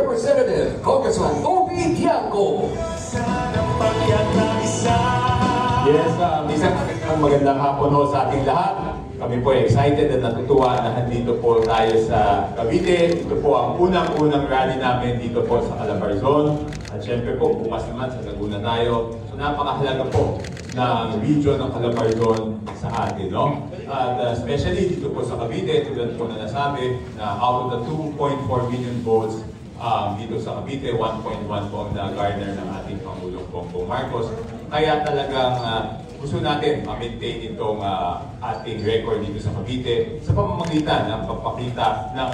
Representative Congressman Obi Dianco. Yes, isang magandang hapon ho sa ating lahat. Kami po excited at natutuwa na nandito po tayo sa Cavite. Ito po ang unang-unang rally namin dito po sa Calabarzon. At syempre po, bukas naman sa Laguna tayo. So napakahalaga po ng region ng Calabarzon sa atin, no? At especially dito po sa Cavite, tulad po na nasabi, na out of the 2.4 million votes, dito sa Cavite, 1.1 po ang na-garner ng ating Pangulong Bongbong Marcos. Kaya talagang gusto natin ma-maintain itong ating record dito sa Cavite sa pamamagitan ng pagpakita ng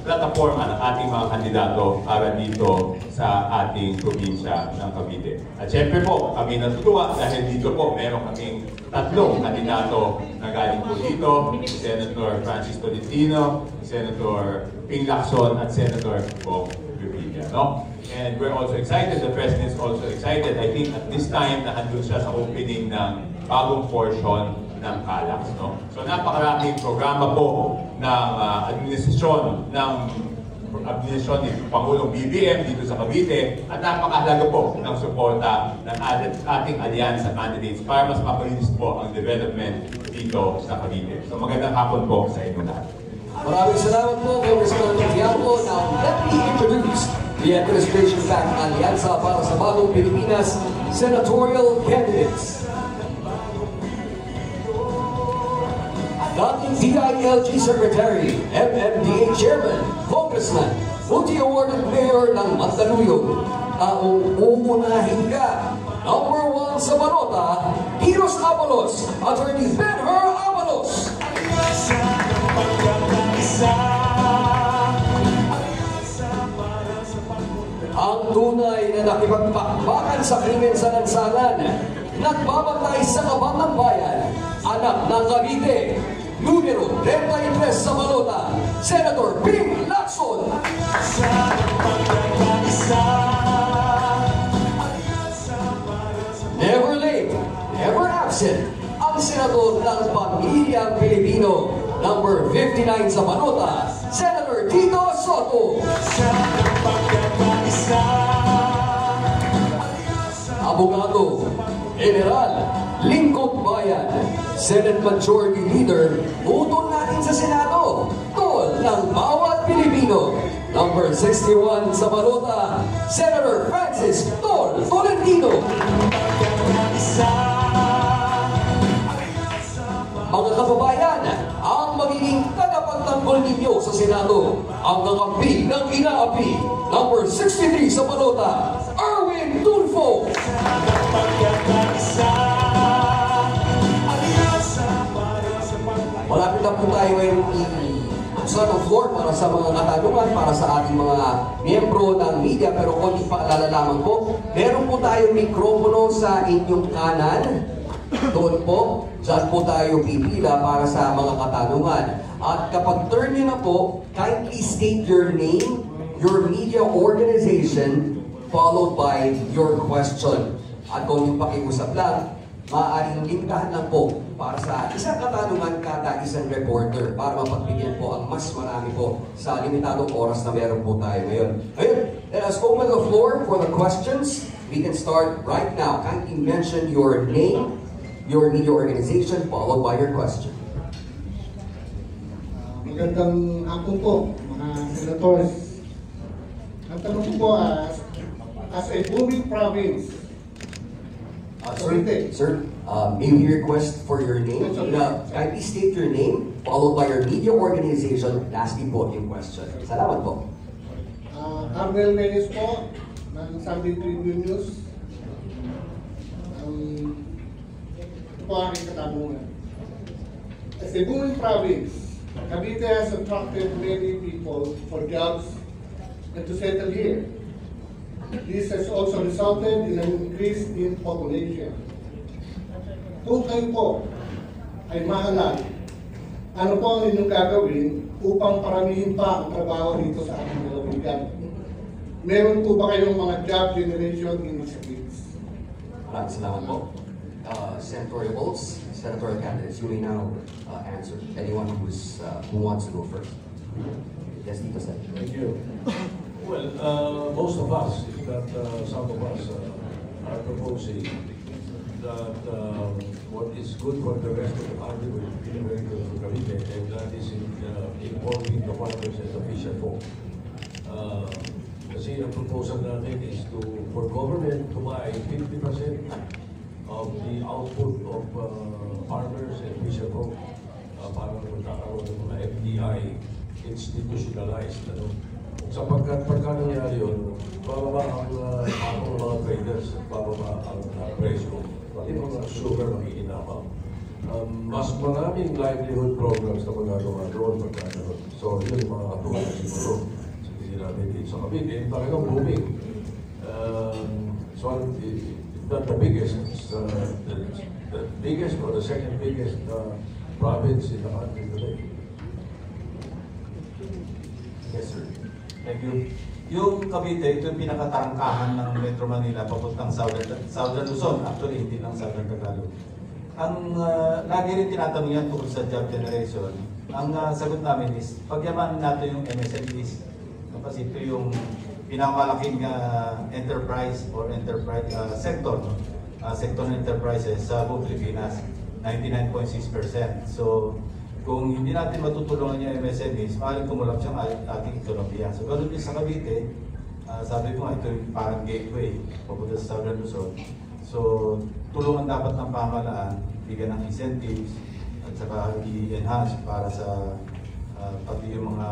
plataforma ng ating mga kandidato para dito sa ating probinsya ng Cavite. At syempre po, kami natutuwa dahil dito po meron kaming tatlong kandidato na galing po dito, si Senator Francis Tolentino, si Senator Ping Lacson at Senator Bong Revilla, no? And we're also excited, the President is also excited. I think at this time, nahandun siya sa opening ng bagong portion ng CALAX, no? So napakaraming programa po ng administrasyon ni Pangulong BBM dito sa Cavite at napakahalaga po ng suporta ng ating alyansa candidates para mas mapalinis po ang development dito sa Cavite. So magandang hapon po sa inyo lahat. Maraming salamat po, Congressman Dianco. Now, let me introduce the administration-backed alyansa para sa Bagong Pilipinas senatorial candidates. Dating DILG Secretary, MMDA Chairman, Congressman, multi-awarded Mayor ng Mandaluyong, taong uunahin ka. Number 1 sa Balota, Heros Abalos, Attorney Ben-Hur Abalos. Ang tunay na nakipagpakbakan sa krimen sa lansangan, nagbabantay sa kaban ng bayan, anak ng Cavite, numero 33 sa Balota, Senator Ping Lacson. Never late, never absent, ang senador ng Pamilyang Pilipino, number 59 sa Balota, Senator Tito Soto. Abogado, General, Lingkod Bayan, Senate Majority Leader, utol natin sa Senado, tol ng bawat Pilipino, number 61 sa Balota, Senator Francis Tol Tolentino. Mga kababayan, ang magiging tagapagtanggol ninyo sa Senado, ang kakampi ng inaapi, number 63 sa Balota, Erwin Tulfo. Malapit na po tayo ngayon i-buksan ang floor para sa mga katanungan, para sa ating mga miyembro ng media. Pero konti paalala lamang po, meron po tayong mikropono sa inyong kanan. Doon po, dyan po tayo pipila para sa mga katanungan. At kapag turn nyo na po, kindly state your name, your media organization, followed by your question. At kung yung pakiusap lang, maaaring limitahan lang po para sa isang katanungan kada isang reporter para mapagbigyan po ang mas marami po sa limitadong oras na meron po tayo ngayon. Ayun, let us open the floor for the questions. We can start right now. Kindly mention your name, your media organization, followed by your question. Magandang hapon po, mga senators. Ang tanong po, as a booming province, Sir, may we request for your name? Kindly state your name, followed by your media organization, lastly po yung question. Salamat po. Arnel Menes po, ng Sunday Tribune News. Ito po ang aking katanungan. As a booming province, Cavite has attracted many people for jobs and to settle here. This has also resulted in an increase in population. Kung kayo po ay mahalal, ano po ang inyong gagawin upang paramihin pa ang trabaho dito sa ating lalawigan? Meron po ba kayong mga job generation initiatives? Maraming salamat po. Senator Bolts, senatorial candidates, you may now answer. Anyone who wants to go first. Yes, Tito Sen. Thank you. Well, most of us, if not some of us, are proposing that what is good for the rest of the country will be very good for Cavite, and that is involving the farmers and the fisher folk. Kasi ang proposal natin is for government to buy 50% of the output of farmers and fisher folk para magkakaroon ng mga FDI institutionalized. Sapagkat pagka nangyari yun, bababa ang mga traders at bababa ang presyo. Pati mga sugar makikinabang. Mas maraming livelihood programs na magagawa doon pagkakaroon. So yun yung mga katuwa siguro. Sige natin dito sa Cavite, talagang booming. So if not the biggest, the biggest or the second biggest province in the country today. Yes, sir. Thank you. Yung Cavite, ito yung pinakatarangkahan ng Metro Manila papuntang Southern Luzon. Actually, hindi lang Southern Tagalog. Ang lagi rin tinatanong yan tungkol sa job generation. Ang sagot namin is, pagyamanin natin yung MSMEs. Kasi ito yung pinakamalaking enterprise or enterprise sector. Sector ng enterprises sa buong Pilipinas. 99.6%. So, kung hindi natin matutulungan yung MSMEs, maaaring kumulap siyang ating ekonomiya. So, ganun din sa Cavite, sabi ko nga, ito yung parang gateway papunta sa Southern Luzon. So, tulungan dapat ng pamahalaan, bigyan ng incentives, at saka i-enhance para sa pati yung mga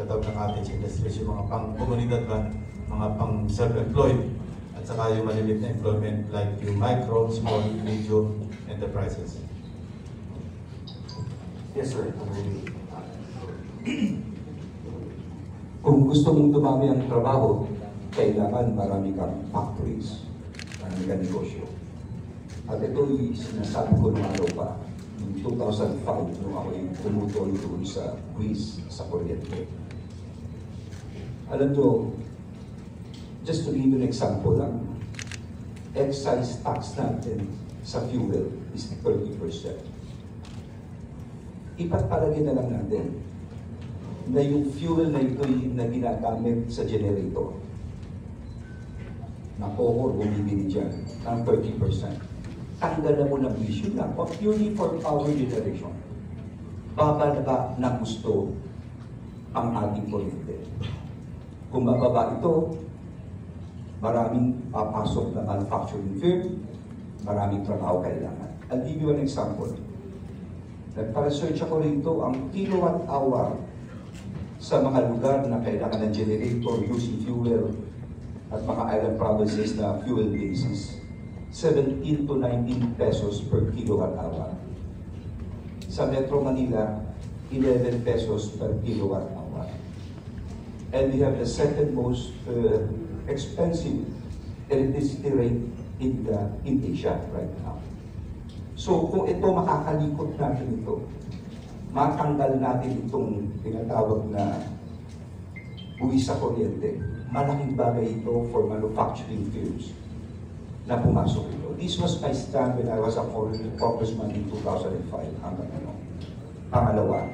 katawag ng cottage industries, yung mga pang-komunidad ba, mga pang-self-employed, at saka yung malilit na employment like yung micro, small, medium enterprises. Yes, sir. Kung gusto mong dumami ang trabaho, kailangan marami kang factories, marami kang negosyo. At ito'y sinasabi ko nung araw pa, noong 2005, nung ako yung tumutol doon sa quiz sa kuryente. Alam nyo, just to give you an example lang, excise tax natin sa fuel is 30%. Ipagpalagay na lang natin na yung fuel na ito na ginagamit sa generator na cohor bumibili dyan ng 30%. Tanggalan mo ng issue lang purely for power generation. Bababa na gusto ang ating kuryente. Kung bababa ito, maraming papasok na manufacturing firm, maraming trabaho kailangan. I'll give you an example. Nagpa-research ako rito ang kilowatt hour sa mga lugar na kailangan ng generator using fuel at mga island provinces na fuel basis. 17 to 19 pesos per kilowatt hour. Sa Metro Manila, 11 pesos per kilowatt hour. And we have the second most expensive electricity rate in Asia right now. So kung ito makakalikot natin ito, matanggal natin itong tinatawag na buwis sa kuryente, malaking bagay ito for manufacturing firms na pumasok ito. This was my stand when I was a congressman in 2005 hanggang ano. Pangalawa,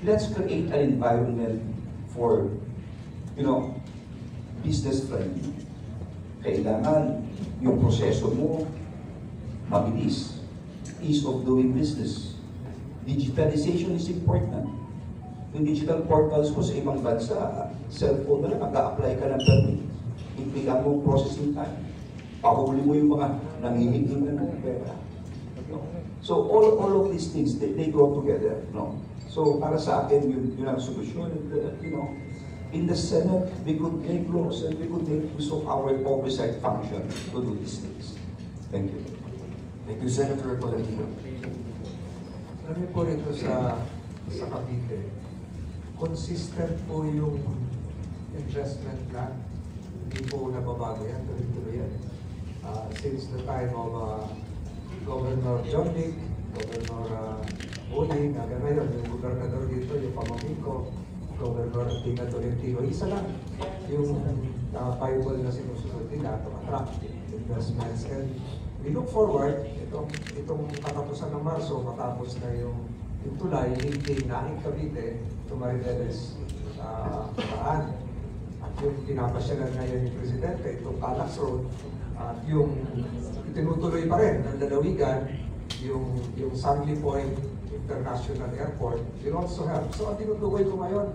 let's create an environment for, business friendly. Kailangan yung proseso mo mabilis. Ease of doing business. Digitalization is important. Yung digital portals ko sa ibang bansa, cellphone na lang, mag-a-apply ka ng permit. Iklikan mo processing time. Pahuli mo yung mga nangihingi na ng pera. So all of these things, they go together. No? So para sa akin, yun ang solusyon. In the Senate, we could make laws and we could make use of our oversight function to do these things. Thank you. Thank you, Senator Tolentino. Kami po rito sa Cavite, consistent po yung investment plan. Hindi po nababago yan, tuloy-tuloy yan. Since the time of Governor John Dick, Governor Boying, hanggang ngayon, yung gobernador dito, yung pamangkin ko, Governor Tina Tolentino, isa lang yung Bible na sinusunod nila to attract investments. And we look forward, itong katapusan ng Marso, matapos na yung tulay, linking na Cavite to Maribeles Paan. At yung pinapasyalan ngayon yung Presidente, itong Calax Road, at yung tinutuloy pa rin ng lalawigan, yung Sangley Point International Airport, will also help. So ang tinutukoy ko ngayon,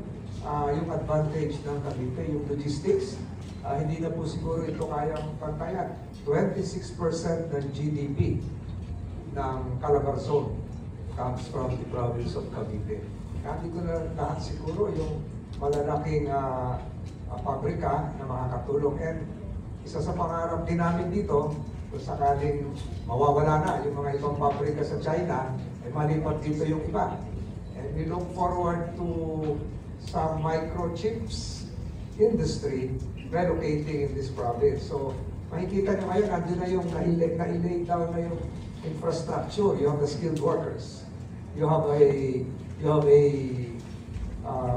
yung advantage ng Cavite, yung logistics, hindi na po siguro ito kayang pantayan. 26% ng GDP ng Calabarzon comes from the province of Cavite. Kaya dito na lahat siguro yung malalaking pabrika na makakatulong. And isa sa pangarap din namin dito, kung sakaling mawawala na yung mga ibang pabrika sa China, ay malipat dito yung iba. And we look forward to some microchips industry relocating in this province. So makikita nyo ngayon, andun na yung na-ilay down na yung infrastructure. You have the skilled workers. You have a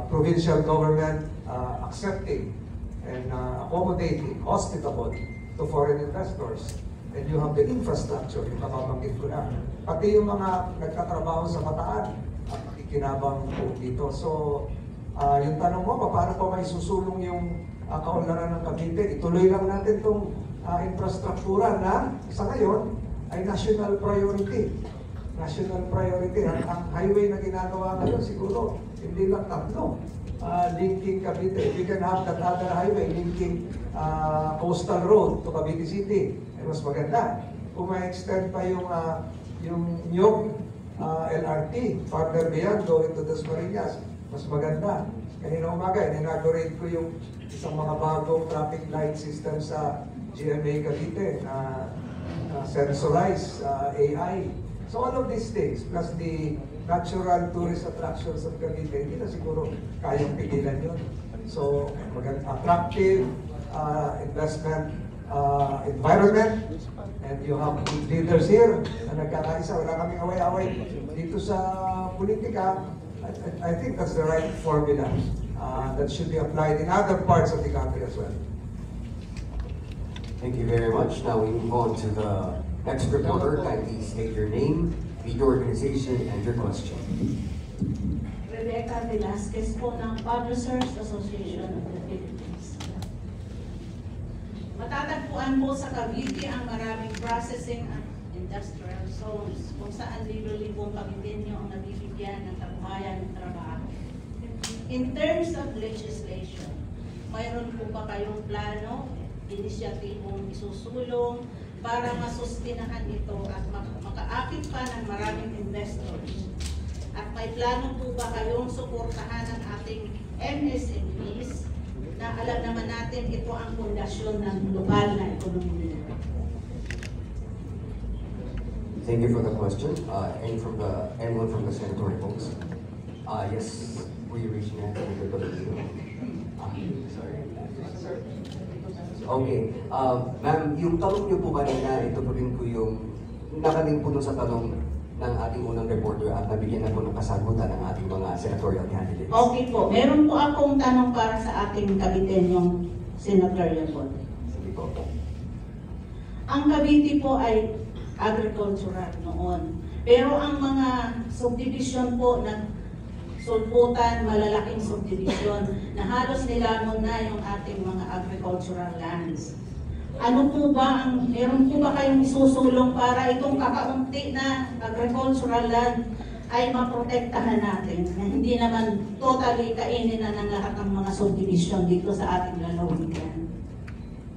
provincial government accepting and accommodating, hospitable to foreign investors. And you have the infrastructure, yung kapabanggit ko na. Pati yung mga nagtatrabaho sa Bataan at nakikinabang po dito. So, yung tanong mo, paano pa may susulong yung kaunlaran ng Cavite? Ituloy lang natin itong infrastruktura na sa ngayon ay national priority. National priority. Ang highway na ginagawa ngayon siguro, hindi lang 3. Linking Cavite. If we can have that other highway linking Coastal Road to Cavite City, ay mas maganda. Kung ma-extend pa yung Nyog LRT, farther beyond, going to Dasmariñas, mas maganda. Kanina umaga, inaugurate ko yung isang mga bagong traffic light system sa GMA Cavite na sensorized AI. So all of these things, plus the natural tourist attractions of Cavite, hindi na siguro kayang pigilan yun. So, attractive investment environment, and you have good leaders here na nagkakaisa. Wala kaming away-away dito sa politika. I think that's the right formula that should be applied in other parts of the country as well. Thank you very much. Now we move on to the next reporter. Kindly state your name, media organization, and your question. Rebecca Velasquez po ng Publishers Association of the Philippines. Matatagpuan po sa Cavite ang maraming processing at industrial zones kung saan libo-libong Caviteño ang nabibigyan ng kabuhayan ng trabaho. In terms of legislation, mayroon po ba kayong plano, inisyatibong isusulong para masustinahan ito at makaakit pa ng maraming investors? At may plano po ba kayong suportahan ang ating MSMEs na alam naman natin ito ang pundasyon ng global na ekonomiya? Thank you for the question. Anyone from the senatorial folks? Yes, were you reaching out to the sorry. Okay. Ma'am, yung tanong niyo po kanina, ito po rin po yung nakaling po sa tanong ng ating unang reporter at nabigyan na po ng kasagutan ng ating mga senatorial candidates. Okay po. Meron po akong tanong para sa ating Caviteñong senatorial board. Sige po. Ang Cavite po ay agricultural noon. Pero ang mga subdivision po na sulputan, malalaking subdivision na halos nilamon na yung ating mga agricultural lands. Ano po ba meron po ba kayong isusulong para itong kakaunti na agricultural land ay maprotektahan natin na hindi naman totally kainin na ng lahat ng mga subdivision dito sa ating lalawigan?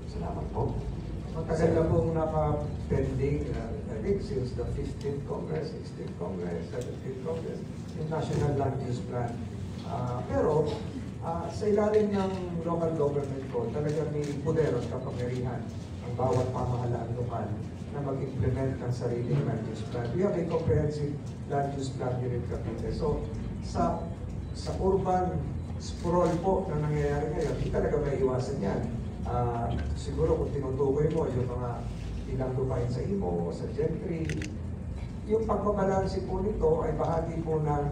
Salamat po. Matagal na pong naka-pending, I think since the 15th Congress, 16th Congress, 17th Congress, yung National Land Use Plan. Pero sa ilalim ng local government ko, talagang may poder at kapangyarihan ang bawat pamahalaan lokal na mag-implement ng sariling land use plan. We have a comprehensive land use plan here in Cavite. So, sa urban sprawl po na nangyayari ngayon, hindi talaga may iwasan yan. Siguro kung tinutukoy mo yung mga ilang lupain sa Imo, sa Gentry, yung pagbabalansi po nito ay bahagi po ng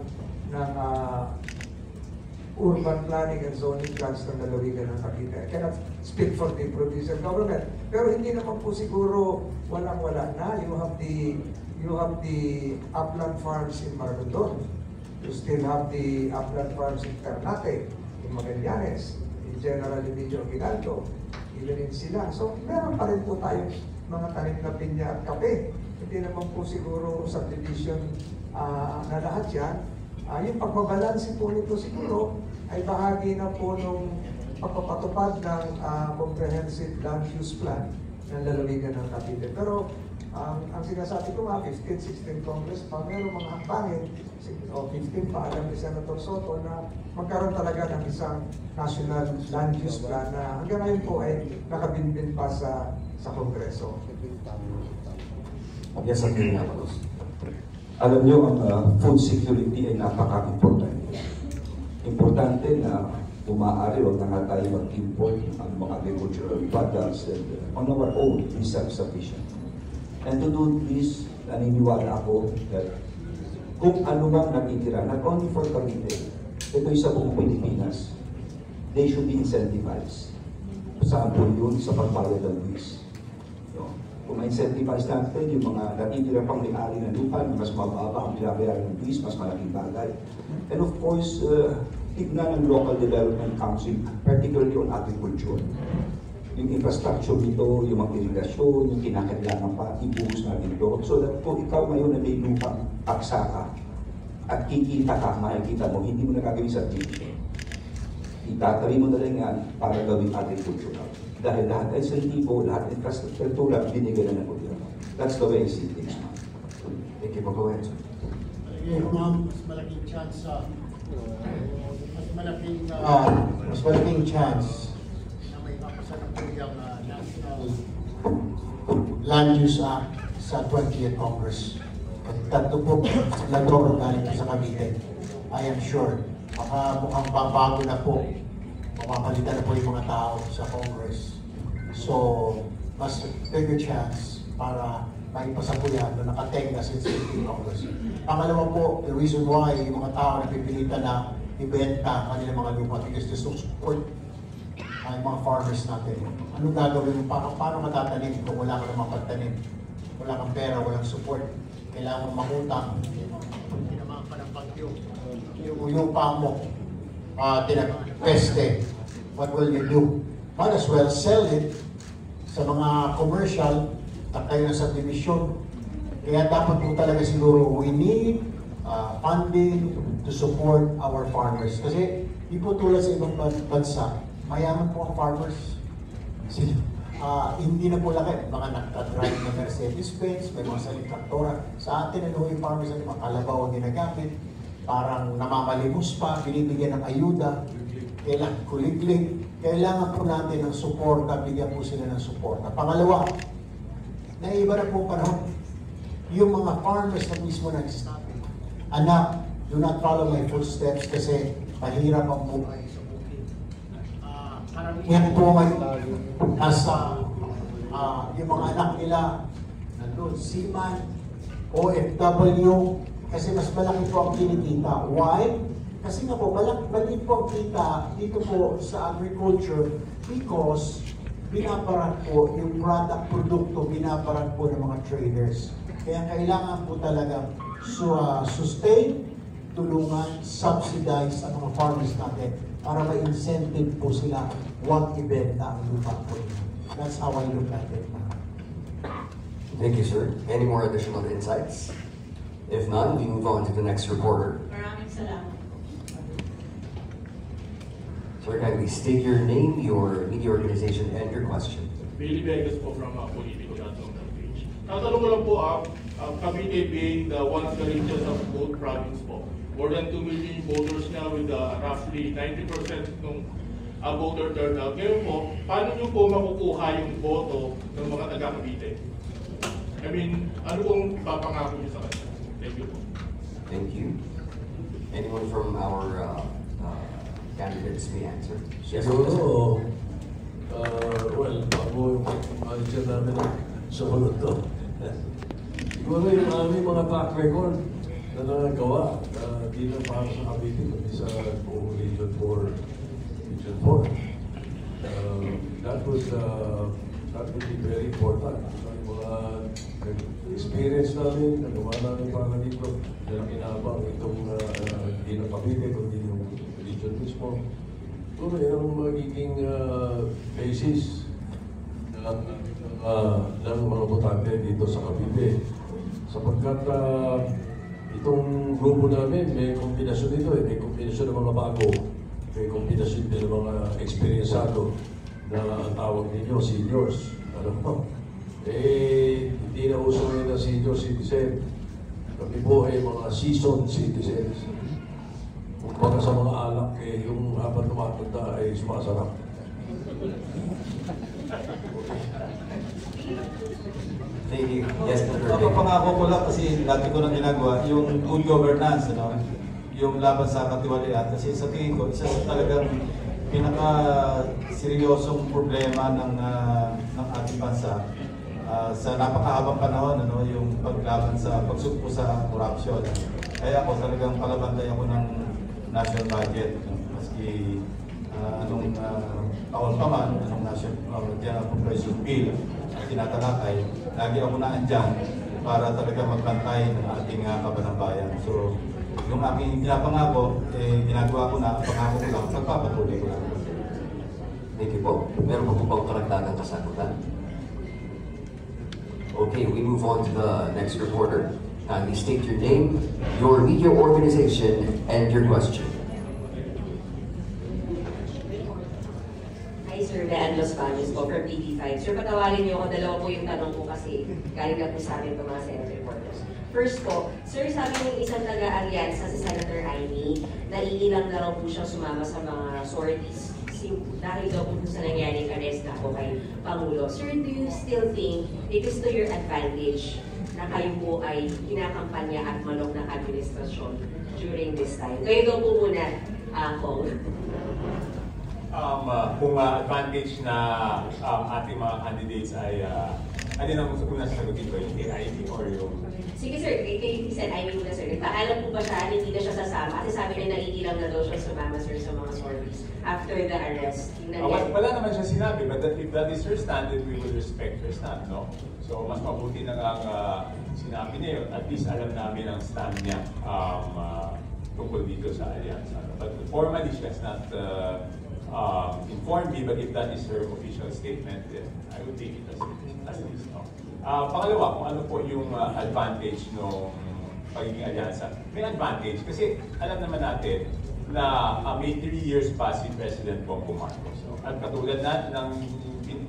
urban planning and zoning plans ng lalawigan ng Cavite. I cannot speak for the provincial government. Pero hindi naman po siguro walang-wala na. You have the upland farms in Maragondon. You still have the upland farms in Ternate, in Magallanes. General Emilio Aguinaldo, even in sila. So, meron pa rin po tayong mga tanim na pinya at kape. Hindi naman po siguro subdivision na lahat yan. Yung pagbabalansin po nito siguro ay bahagi na po nung pagpapatupad ng comprehensive land use plan ng lalawigan ng Cavite. Pero ang sinasabi ko nga, 15, 16 Congress pa, meron mga hakbangin, o 15 pa, alam ni Senator Soto, na magkaroon talaga ng isang national land use plan na hanggang ngayon po ay nakabinbin pa sa Kongreso. Yes, Sir Avalos. Alam nyo, ang food security ay napaka-importante. Importante na umaari o na nga tayo mag-import ang mga agricultural products and on our own, be self-sufficient. And to do this, naniniwala ako that kung ano mang natitira, not only for Cavite, ito sa buong Pilipinas, they should be incentivized. Saan po yun? Sa pagbayad ng buwis. Kung ma-incentivize natin yung mga natitira pang may-ari ng lupa na mas mababa ang binabayaran ng buwis, mas malaking bagay. And of course, tignan ng local development council, particularly on agriculture. Yung infrastructure nito, yung mga irigasyon, yung kinakailangan pa, ibuhos natin ito. So that kung ikaw ngayon na may lupang aksaka at kikita ka, makikita mo, hindi mo nagagawin sa TV. Itatabi mo na lang yan para gawing agricultural. Dahil lahat ay sentibo, lahat ay infrastructure, binigay na ng gobyerno. That's the way I see things. Thank you po, go ahead, sir. Ma'am, mas malaking chance mas malaking chance na may mapasa ng yung National Land Use Act sa 20th Congress. At tatlo po senador galing sa Cavite. I am sure. Mukhang bago na po. Mapapalitan na po yung mga tao sa Congress. So, mas bigger chance para maipasa po yan na nakatenga sa Congress. Pangalawa po, the reason why yung mga tao na pipilitan na ibenta kanilang mga lupa because they still support ang mga farmers natin. Anong gagawin mo? Paano matatanim kung wala ka namang pagtanim? Wala kang pera, walang support. Kailangan makutang. Kung tinamaan ka ng bagyo, yung lupa mo, tinapeste, what will you do? Might as well sell it sa mga commercial at kayo na subdivision. Kaya dapat po talaga siguro we need funding to support our farmers. Kasi di po tulad sa ibang bansa, mayaman po ang farmers. Hindi na po laki. Mga nagtatrive na Mercedes-Benz, may mga saling traktora. Sa atin, yung farmers natin, mga kalabaw ang ginagamit. Parang namamalimos pa, binibigyan ng ayuda. Kailangan kuliglig. Kailangan po natin ng suporta, bigyan po sila ng suporta. Pangalawa, naiba na po panahon. Yung mga farmers na mismo nag-stop. Anak, do not follow my footsteps kasi mahirap ang buhay sa bukid. Yan po ngayon, nasa yung mga anak nila, nandun, seaman, OFW, kasi mas malaki po ang kinikita. Why? Kasi nga po, maliit po ang kita dito po sa agriculture because binaparat po yung produkto, binaparat po ng mga traders. Kaya kailangan po talaga sustain, tulungan, subsidize ang mga farmers natin para ma-incentive po sila huwag ibenta ang lupa po. That's how I look at it. Thank you, sir. Any more additional insights? If none, we move on to the next reporter. Maraming salamat. Sir, kindly state your name, your media organization, and your question. Billy Vegas po from Politico.com page. Tatanong ko lang po, Cavite being one of the richest of both province po. More than 2 million voters now with roughly 90% ng voter turnout. Ngayon po, paano nyo po makukuha yung boto ng mga taga-Cavite? I mean, ano pong papangako nyo sa kanila? Thank you po. Thank you. Anyone from our candidates may answer? Yes, Siguro, well, ako yung manager namin sa balot to. Siguro yung aming mga track record na nagagawa dito para sa Cavite, kundi sa buong Region 4. That would be very important. Yung mga experience namin, nagawa namin para dito, na kinabang itong hindi na Cavite, kundi yung region mismo. Siguro yan ang magiging basis ng mga botante dito sa Cavite. Sapagkat itong grupo namin, may kombinasyon dito may kombinasyon ng mga bago, may kombinasyon din ng mga eksperyensado na ang tawag ninyo, seniors. Alam mo, hindi na uso ngayon na senior citizen. Kami po ay mga seasoned citizens. Kumbaga sa mga alak, yung habang tumatanda ay sumasarap. Yes, pangako ko lang kasi dati ko nang ginagawa, yung good governance, yung laban sa katiwalian. Kasi sa tingin ko, isa sa talagang pinaka-seryosong problema ng ating bansa sa napakahabang panahon, yung paglaban sa pagsugpo sa corruption. Kaya ako talagang palabantay ako ng national budget, maski anong taon pa man, anong national appropriation bill ang tinatalakay, lagi ako na andyan para talaga magbantay ng ating kabanambayan. So, yung aking pinapangako, ginagawa ko na, pangako ko lang, pagpapatuloy ko lang. Thank you po. Meron po bang karagdagang kasagutan? Okay, we move on to the next reporter. Kindly state your name, your media organization, and your question. Hi Sir, Leanne Los Baños po from TV5. Sir, patawarin niyo ako, dalawa po yung tanong ko kasi galing na po sa amin po mga Senate reporters. First po, Sir, sabi ng isang taga-alyansa si Senator Amy, naiilang na raw po siyang sumama sa mga sorties dahil daw po sa nangyaring arrest na po kay Pangulo. Sir, do you still think it is to your advantage na kayo po ay kinakampanya at manok ng administrasyon during this time? Kayo daw po muna, Kong. Kung advantage na ating mga candidates ay alin ang gusto ko na sasagutin ko, yung KIP or yung... Sige sir, kay Sen Amy muna sir. Nagpaalam po ba siya, hindi na siya sasama? Kasi sabi niya naiilang na daw siya sumama sir sa mga sorties after the arrest. Wala naman siya sinabi, but if that is her stand, then we will respect her stand, no? So mas mabuti na nga sinabi niya yun. At least alam namin ang stand niya tungkol dito sa alyansa. But formally, she has not informed me, but if that is her official statement, then I would take it as it is. No? Pangalawa, kung ano po yung advantage ng pagiging alyansa. May advantage kasi alam naman natin na may 3 years pa si President Bongbong Marcos. So, at katulad na ng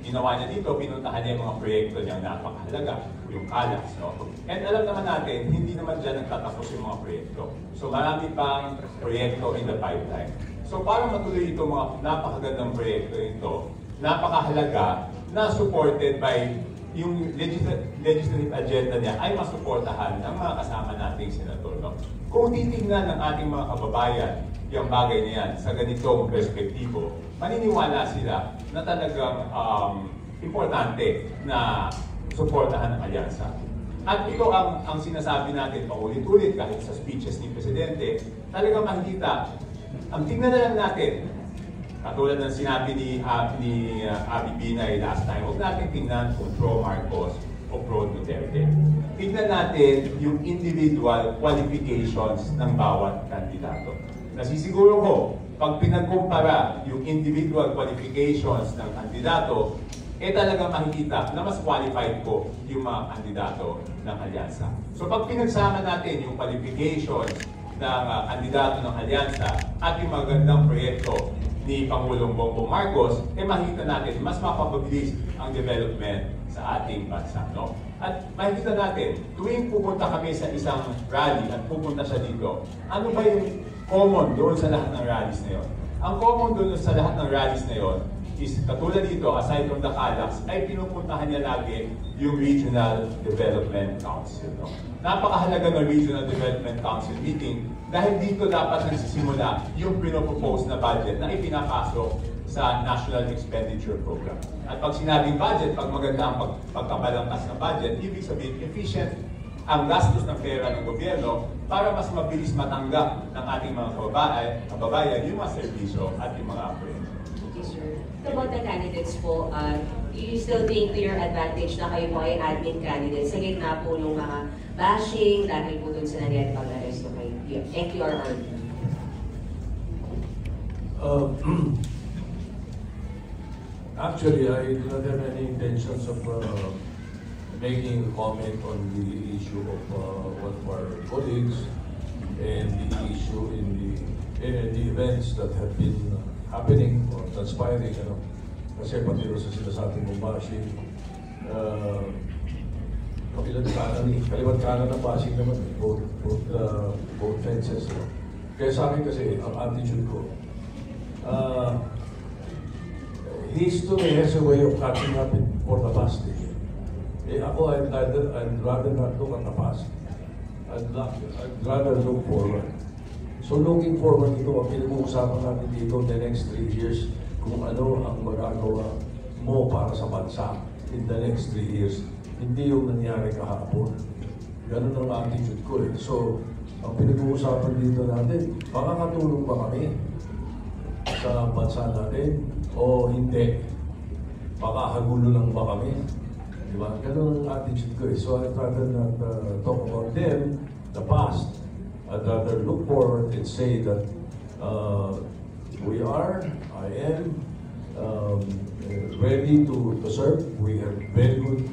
ginawa niya dito, pinuntahan niya yung mga proyekto niyang napakahalaga, yung CALAX. No? And alam naman natin, hindi naman dyan nagtatapos yung mga proyekto. So marami pang proyekto in the pipeline. So para matuloy itong mga napakagandang proyekto ito, napakahalaga na supported by yung legislative agenda niya ay masuportahan ng mga kasama nating senador. No? Kung titignan ng ating mga kababayan yung bagay niyan sa ganitong perspektibo, maniniwala sila na talagang importante na suportahan ng alyansa. At ito ang sinasabi natin paulit-ulit kahit sa speeches ni Presidente, talagang makikita, ang tingnan na lang natin, katulad ng sinabi ni Abby Binay last time, huwag natin tingnan kung pro-Marcos o pro-Duterte. Tingnan natin yung individual qualifications ng bawat kandidato. Nasisiguro ko, pag pinagkumpara yung individual qualifications ng kandidato, talagang makikita na mas qualified po yung mga kandidato ng alyansa. So pag pinagsama natin yung qualifications ng kandidato ng alyansa at yung magandang proyekto ni Pangulong Bongbong Marcos, makikita natin mas mapapabilis ang development sa ating bansa. No? At makikita natin, tuwing pupunta kami sa isang rally at pupunta siya dito, ano ba yung common doon sa lahat ng rallies na yun? Ang common doon sa lahat ng rallies na yun is katulad dito, aside from the CALAX, ay pinupuntahan niya lagi yung Regional Development Council. No? Napakahalaga ng Regional Development Council meeting dahil dito dapat nagsisimula yung pinopropose na budget na ipinapasok sa National Expenditure Program. At pag sinabing budget, pag maganda ang pagkabalangkas ng budget, ibig sabihin efficient ang gastos ng pera ng gobyerno para mas mabilis matanggap ng ating mga kababayan yung mga serbisyo at yung mga proyekto. Sir. About the candidates po, do you still think to your advantage na kayo po ay admin candidates sa gitna po ng mga bashing dahil po dun sa nangyari pag-aresto kay FQRR? Actually, I do not have any intentions of making a comment on the issue of one of our colleagues and the issue in the events that have been happening or transpiring. Kasi pati rin sa sinasabing mong bashing, kaliwat kanan ng bashing naman, both fences. Kaya sa akin kasi, ang attitude ko, history has a way of catching up for the past. Ako, I'd rather not look at the past. I'd rather look forward. So looking forward ito, ang pinag-uusapan natin dito the next 3 years, kung ano ang magagawa mo para sa bansa in the next 3 years. Hindi yung nangyari kahapon. Ganun ang attitude ko eh. So, ang pinag-uusapan dito natin, makakatulong ba kami sa bansa natin o hindi? Makakagulo lang ba kami? Diba? Ganun ang attitude ko eh. So, I'd rather not talk about them, the past. I'd rather look forward and say that I am ready to serve. We have very good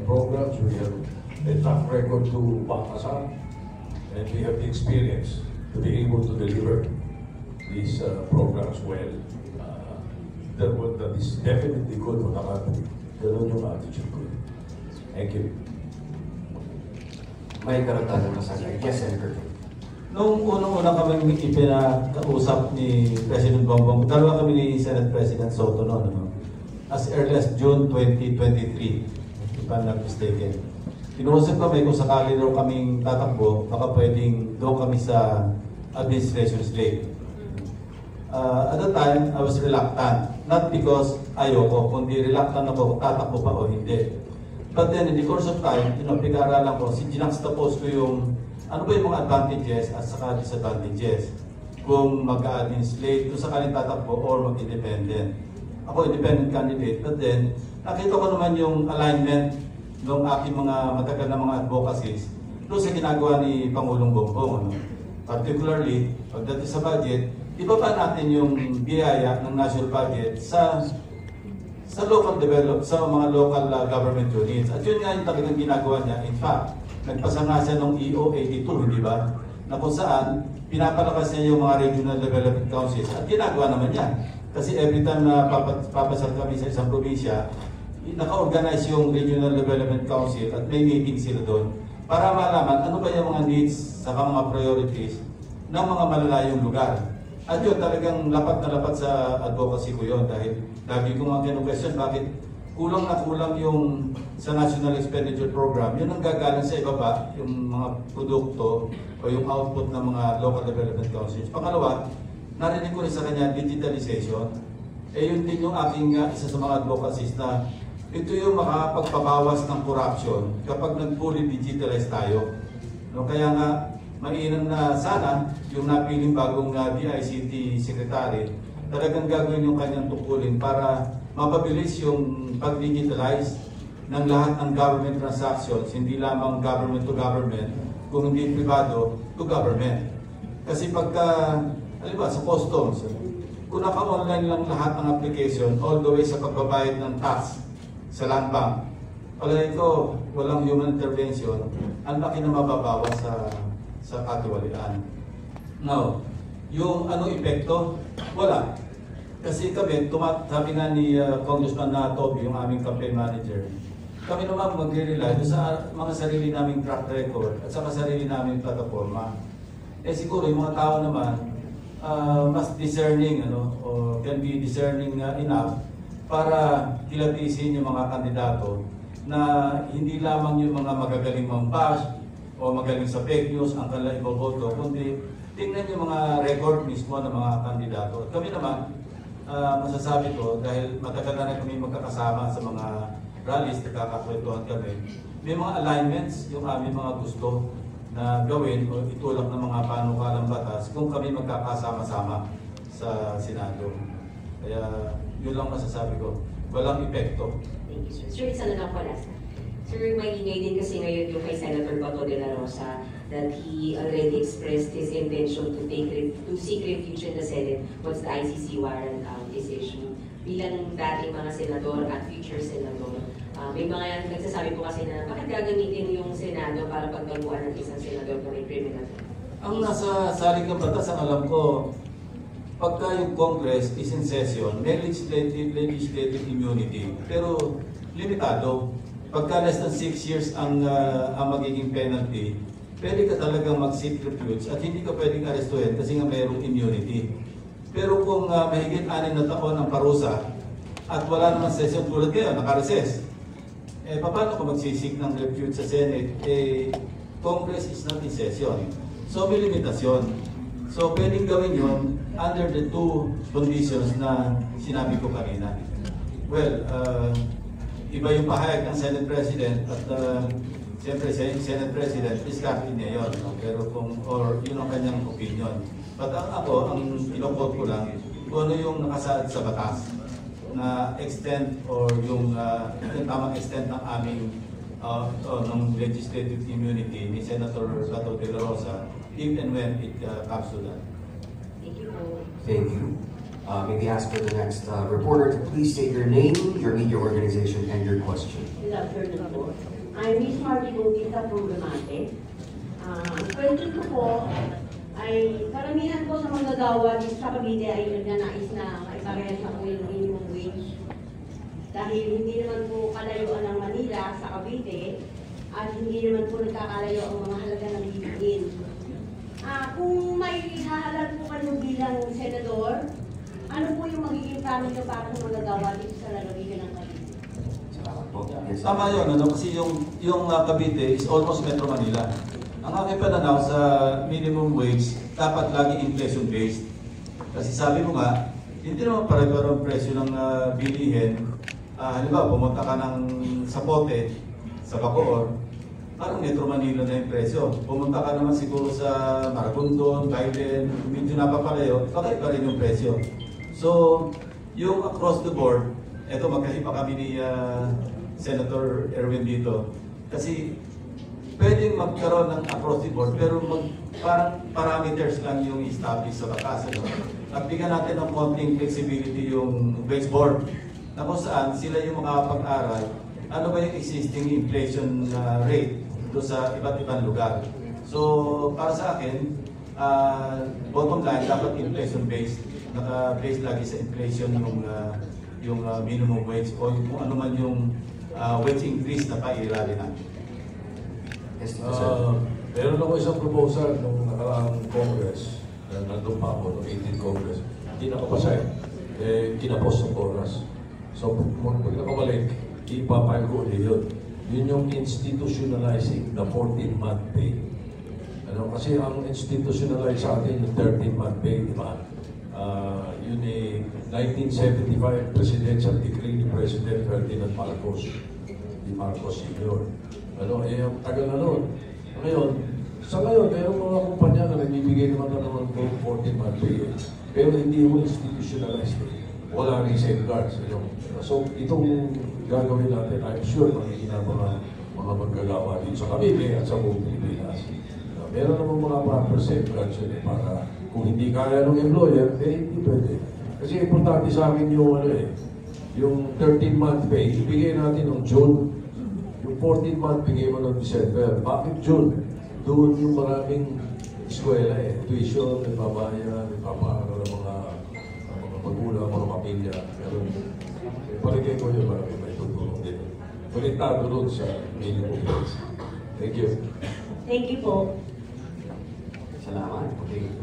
programs. We have a track record to back us up. And we have the experience to be able to deliver these programs well. That is definitely good for the country. Ganun yung attitude ko. Thank you. May karagdagan na sa akin. Yes, Senator. Nung unang-una kami ipinakausap ni President Bongbong, dalawa kami ni Senate President Soto noon, as early as June 2023, if I'm not mistaken. Kinuusap kami kung sakali daw kaming tatakbo, baka pwedeng doon kami sa administration slate. At that time, I was reluctant. Not because ayoko, kundi reluctant ako kung tatakbo pa o hindi. But then, in the course of time, pinag-aralan ko, ginakstapos ko yung ano ba yung mga advantages at saka disadvantages kung mag-a-administrate, kung sakaling tatakbo or mag-independent. Ako independent candidate, but then nakita ko naman yung alignment ng aking mga matagal na mga advocacies doon sa ginagawa ni Pangulong Bongbong. Particularly, pagdating sa budget, ibaba natin yung biyaya ng national budget sa local sa mga local government units. At yun nga yung talagang ginagawa niya. In fact, nagpasa nga siya ng EO 82, hindi ba? Na kung saan, pinapalakas niya yung mga regional development councils. At ginagawa naman niya. Kasi every time na papasal kami sa isang probinsya, naka-organize yung regional development council at may meeting sila doon para malaman ano ba yung mga needs sa mga priorities ng mga malalayong lugar. At yun, talagang lapat na lapat sa advocacy ko yun dahil lagi ko mga kinu-question bakit kulang na kulang yung sa National Expenditure Program, yun ang gagaling sa ibaba, yung mga produkto o yung output ng mga local development councils. Pangalawa, narinig ko rin sa kanya digitalization. Yun din yung aking isa sa mga advocacies na ito yung makapagpabawas ng corruption kapag nag-fully digitalize tayo. No, kaya nga, mainam na sana yung napiling bagong DICT Secretary talagang gagawin yung kanyang tungkulin para mapabilis yung pag-digitalize ng lahat ng government transactions, hindi lamang government to government, kung hindi privado to government. Kasi pagka, halimbawa sa customs, kung naka-online lang lahat ng application, all the way sa pagbabayad ng tax sa land bank, palagay ko, walang human intervention, ang laki na mababawas sa katiwalian. Now, yung anong epekto? Wala. Kasi kami, sabi nga ni Congressman Toby, yung aming campaign manager, kami naman magre-rely sa mga sarili naming track record at saka sarili naming plataforma. Siguro yung mga tao naman, mas discerning, or can be discerning enough para kilatisin yung mga kandidato na hindi lamang yung mga magagaling mambash o magaling sa fake news ang kanilang iboboto, kundi tingnan yung mga record mismo ng mga kandidato. At kami naman, masasabi ko, dahil matagal na kami magkakasama sa mga rallies, nagkakakwentuhan kami, may mga alignments yung aming mga gusto na gawin o itulak ng mga panukalang batas kung kami magkakasama-sama sa Senado. Kaya yun lang masasabi ko. Walang epekto. Thank you, sir. Sir, isa na lang po last. Sir, maingay din kasi ngayon yung kay Senator Bato de la Rosa that he already expressed his intention to seek refuge in the Senate once the ICC warrant is issued. bilang dating mga senador at future senador. May mga nagsasabi po kasi na bakit gagamitin yung Senado para pagbaguhan ng isang senador na may criminal? Ang nasa salik ng batas, ang alam ko, pagka yung Congress is in session, may legislative immunity, pero limitado. Pagka less than 6 years ang magiging penalty, pwede ka talagang mag-seek refuge at hindi ka pwedeng arestuhin kasi nga mayroong immunity. Pero kung mahigit 6 na taon ang parusa at wala naman session tulad kayo, naka-recess, paano ko magsisik ng refuge sa Senate? Congress is not in session. So may limitasyon. So pwedeng gawin yun under the 2 conditions na sinabi ko kanina. Well, iba yung pahayag ng Senate President at siyempre Senate President, discard niya yun. No? Pero or yun ang kanyang opinion. But ako, ang pinokot ko lang, kung ano yung nakasaad sa batas na extent or yung tamang extent ng aming ng legislative immunity ni Senator Bato de la Rosa if and when it comes to that. Thank you. Thank you. Maybe ask for the next reporter to please state your name, your media organization, and your question. Good afternoon po. I'm Miss Marty Bautista from Lumate. Ang question ko po ay karamihan po sa manggagawa dito sa Cavite ay nagnanais na maiparehas sa minimum wage. Dahil hindi naman po kalayuan ng Manila sa Cavite at hindi naman po nagkakalayo ang mga halaga ng bilihin. Kung may hahalal po kayo bilang senador, ano po yung magiging plano nyo para sa manggagawa dito sa lalawigan ng Cavite? Tama yun, kasi yung Cavite is almost Metro Manila. Ang aking pananaw sa minimum wage, dapat lagi inflation-based. Kasi sabi mo nga, hindi naman pare-pare ang presyo ng bilihin. Halimbawa, pumunta ka sa Pote, sa Bacoor, parang Metro Manila na yung presyo. Pumunta ka naman siguro sa Maragondon, Bailen, medyo napapalayo, bakit pa rin yung presyo. So, yung across the board, eto magkahipa kami ni Senator Erwin dito. Kasi pwedeng magkaroon ng across the board, pero parang parameters lang yung establish sa batas. At bigyan natin ng konting flexibility yung wage board na kung saan sila yung makapag-aral ano ba yung existing inflation rate do sa iba't ibang lugar. So, para sa akin, bottom line, dapat inflation-based. Naka-based lagi sa inflation yung minimum wage o kung ano man yung wage increase na pairali natin. Meron ako isang proposal nung nakaraang Congress, nandun pa ako, noong 18th Congress. Hindi nakapasa kinapos ng oras. So, pag nakabalik, ipapile ko ulit yun. Yun yung institutionalizing the 14-month pay. Kasi ang institutionalize sa atin yung 13-month pay, di ba? Yun 1975 presidential decree ni President Ferdinand Marcos, ni Marcos Sr. Ang tagal na noon. Ngayon, sa ngayon, mayroong mga kumpanya na nagbibigay naman ng 14-month pay. Pero hindi mo institutionalized. Wala rin safeguards. So, itong gagawin natin, I'm sure magiging mga maggagawa dito sa Cavite at sa buong Pilipinas. Meron naman mga proper safeguards para kung hindi kaya ng employer, hindi pwede. Kasi importante sa akin yung yung 13-month pay, ibigay natin ng June. Yung 14-month bigay mo ng December. Bakit June? Doon yung maraming eskwela tuition, nagbabayan, nagpapaaral ng mga magulang, mga pamilya. Pero paligay ko yun, marami may tutulong din. Konektado doon sa minimum wage. Thank you. Thank you po. Salamat. Okay.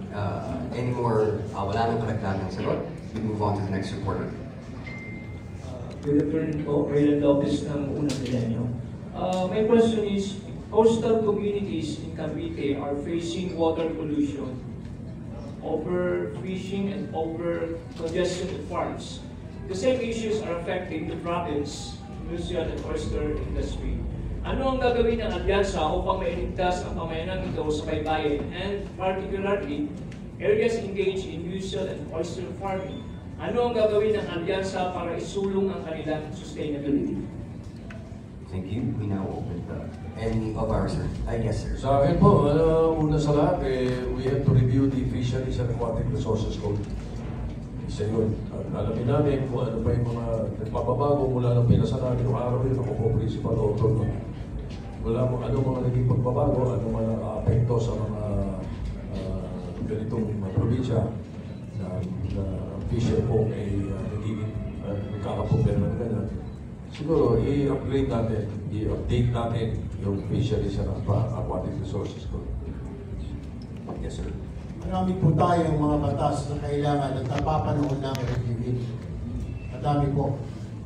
Any more, wala nang kalagdagang sagot? We move on to the next reporter. Good afternoon po, Raylan Lopez ng Unang Milenyo. My question is, coastal communities in Cavite are facing water pollution, overfishing and over-congestion of farms. The same issues are affecting the province, museum and oyster industry. Ano ang gagawin ng alyansa upang mailigtas ang pamayanan nito sa baybayin and particularly areas engaged in mussel and oyster farming? Ano ang gagawin ng alyansa para isulong ang kanilang sustainability? Thank you. We now open any of our sir. Yes, sir. Sa akin po, una sa lahat, we have to review the Fisheries and Aquatic Resources Code. Isa yun. Alamin namin kung ano pa yung mga nagpapabago mula ng pinasaran yung araw yun, ako po principal author. Wala mo ano mga naging pagbabago, ano man ang apekto sa mga ganitong probinsya na fisher po ay nagiging nagkakaproblema na gano'n. Siguro, i-upgrade natin, i-update natin yung fisheries and aquatic resources ko. Yes, sir. Marami po tayong mga batas na kailangan at napapanahon namin reviewin. Madami po.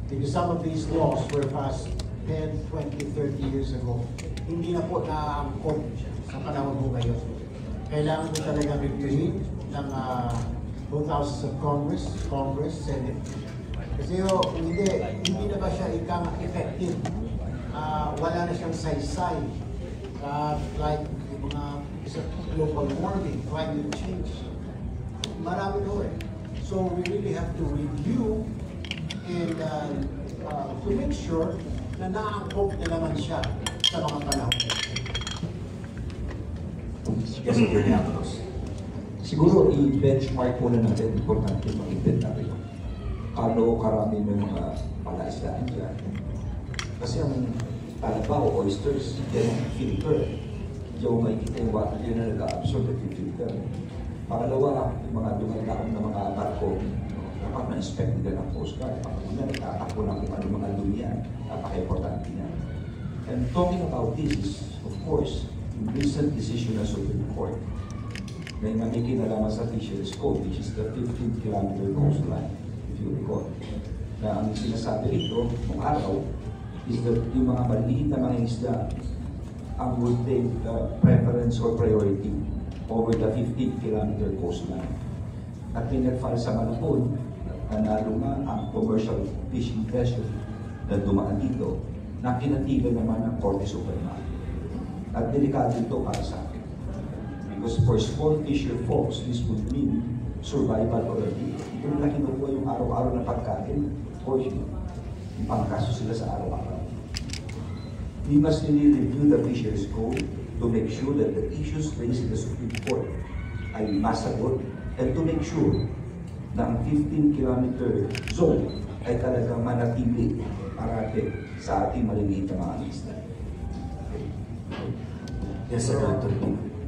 Because some of these laws were passed 10, 20, 30 years ago. Hindi na po naaangkot sa panahon mo ngayon. Kailangan mo talaga reviewin ng both houses of Congress, Senate. Kasi kung hindi na ba siya ikang effective? Wala na siyang saysay. Like yung mga global warming, climate change. Marami na eh. So we really have to review and to make sure na naangkop na naman siya sa mga panahon. Yes, Sir Ramos. Siguro i-benchmark muna natin, importante mag-inventaryo. Ano karami may mga palaisdaan dyan. Kasi ang talaba o oysters, yan ang filter. Yung makikita yung water yun na nag-absorb at filter. Pangalawa, yung mga dumadaan na mga barko, dapat na-inspect nila ng Coast Guard. Pangalawa, nagtatakbo ng kung ano mga lumiyan. Napaka-importante niya. And talking about this is, of course, yung recent decision ng Supreme Court may makikinalaman sa Fisheries Code, which is the 15-kilometer coastline, if you recall. Na ang sinasabi rito, kung araw, is that yung mga maliit na mga isda ang would take preference or priority over the 15-kilometer coastline. At may nag-file sa Malapon, nanalo nga ang commercial fishing vessel na dumaan dito, na kinatigan naman ng Korte Suprema. At delikado ito para sa akin. Because for small fisher folks, this would mean survival already. Ito na kinukuha yung araw-araw na pagkain, or yung pangkaso sila sa araw-araw. We must really review the Fisheries Code to make sure that the issues raised in the Supreme Court ay masagot and to make sure na ang 15-kilometer zone ay talagang manatili parate sa ating maliliit na mga isla. Yes, sir.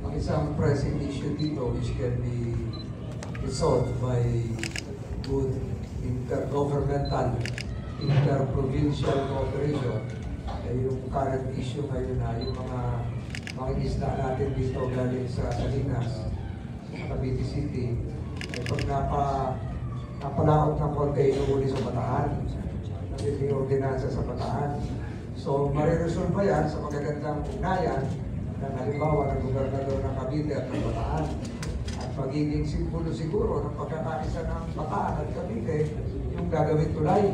Ang isang pressing issue dito which can be resolved by good intergovernmental, interprovincial cooperation ay yung current issue ngayon na yung mga isda natin dito galing sa Salinas, sa Cavite City, ay pag napalaot ng konti inuuli sa Bataan, nagiging ordinansa sa Bataan. So, mariresolve ba yan sa magagandang ugnayan ng halimbawa ng gobernador ng Cavite at ng Bataan? At magiging simbolo siguro ng pagkakaisa ng Bataan at Cavite yung gagawin tulay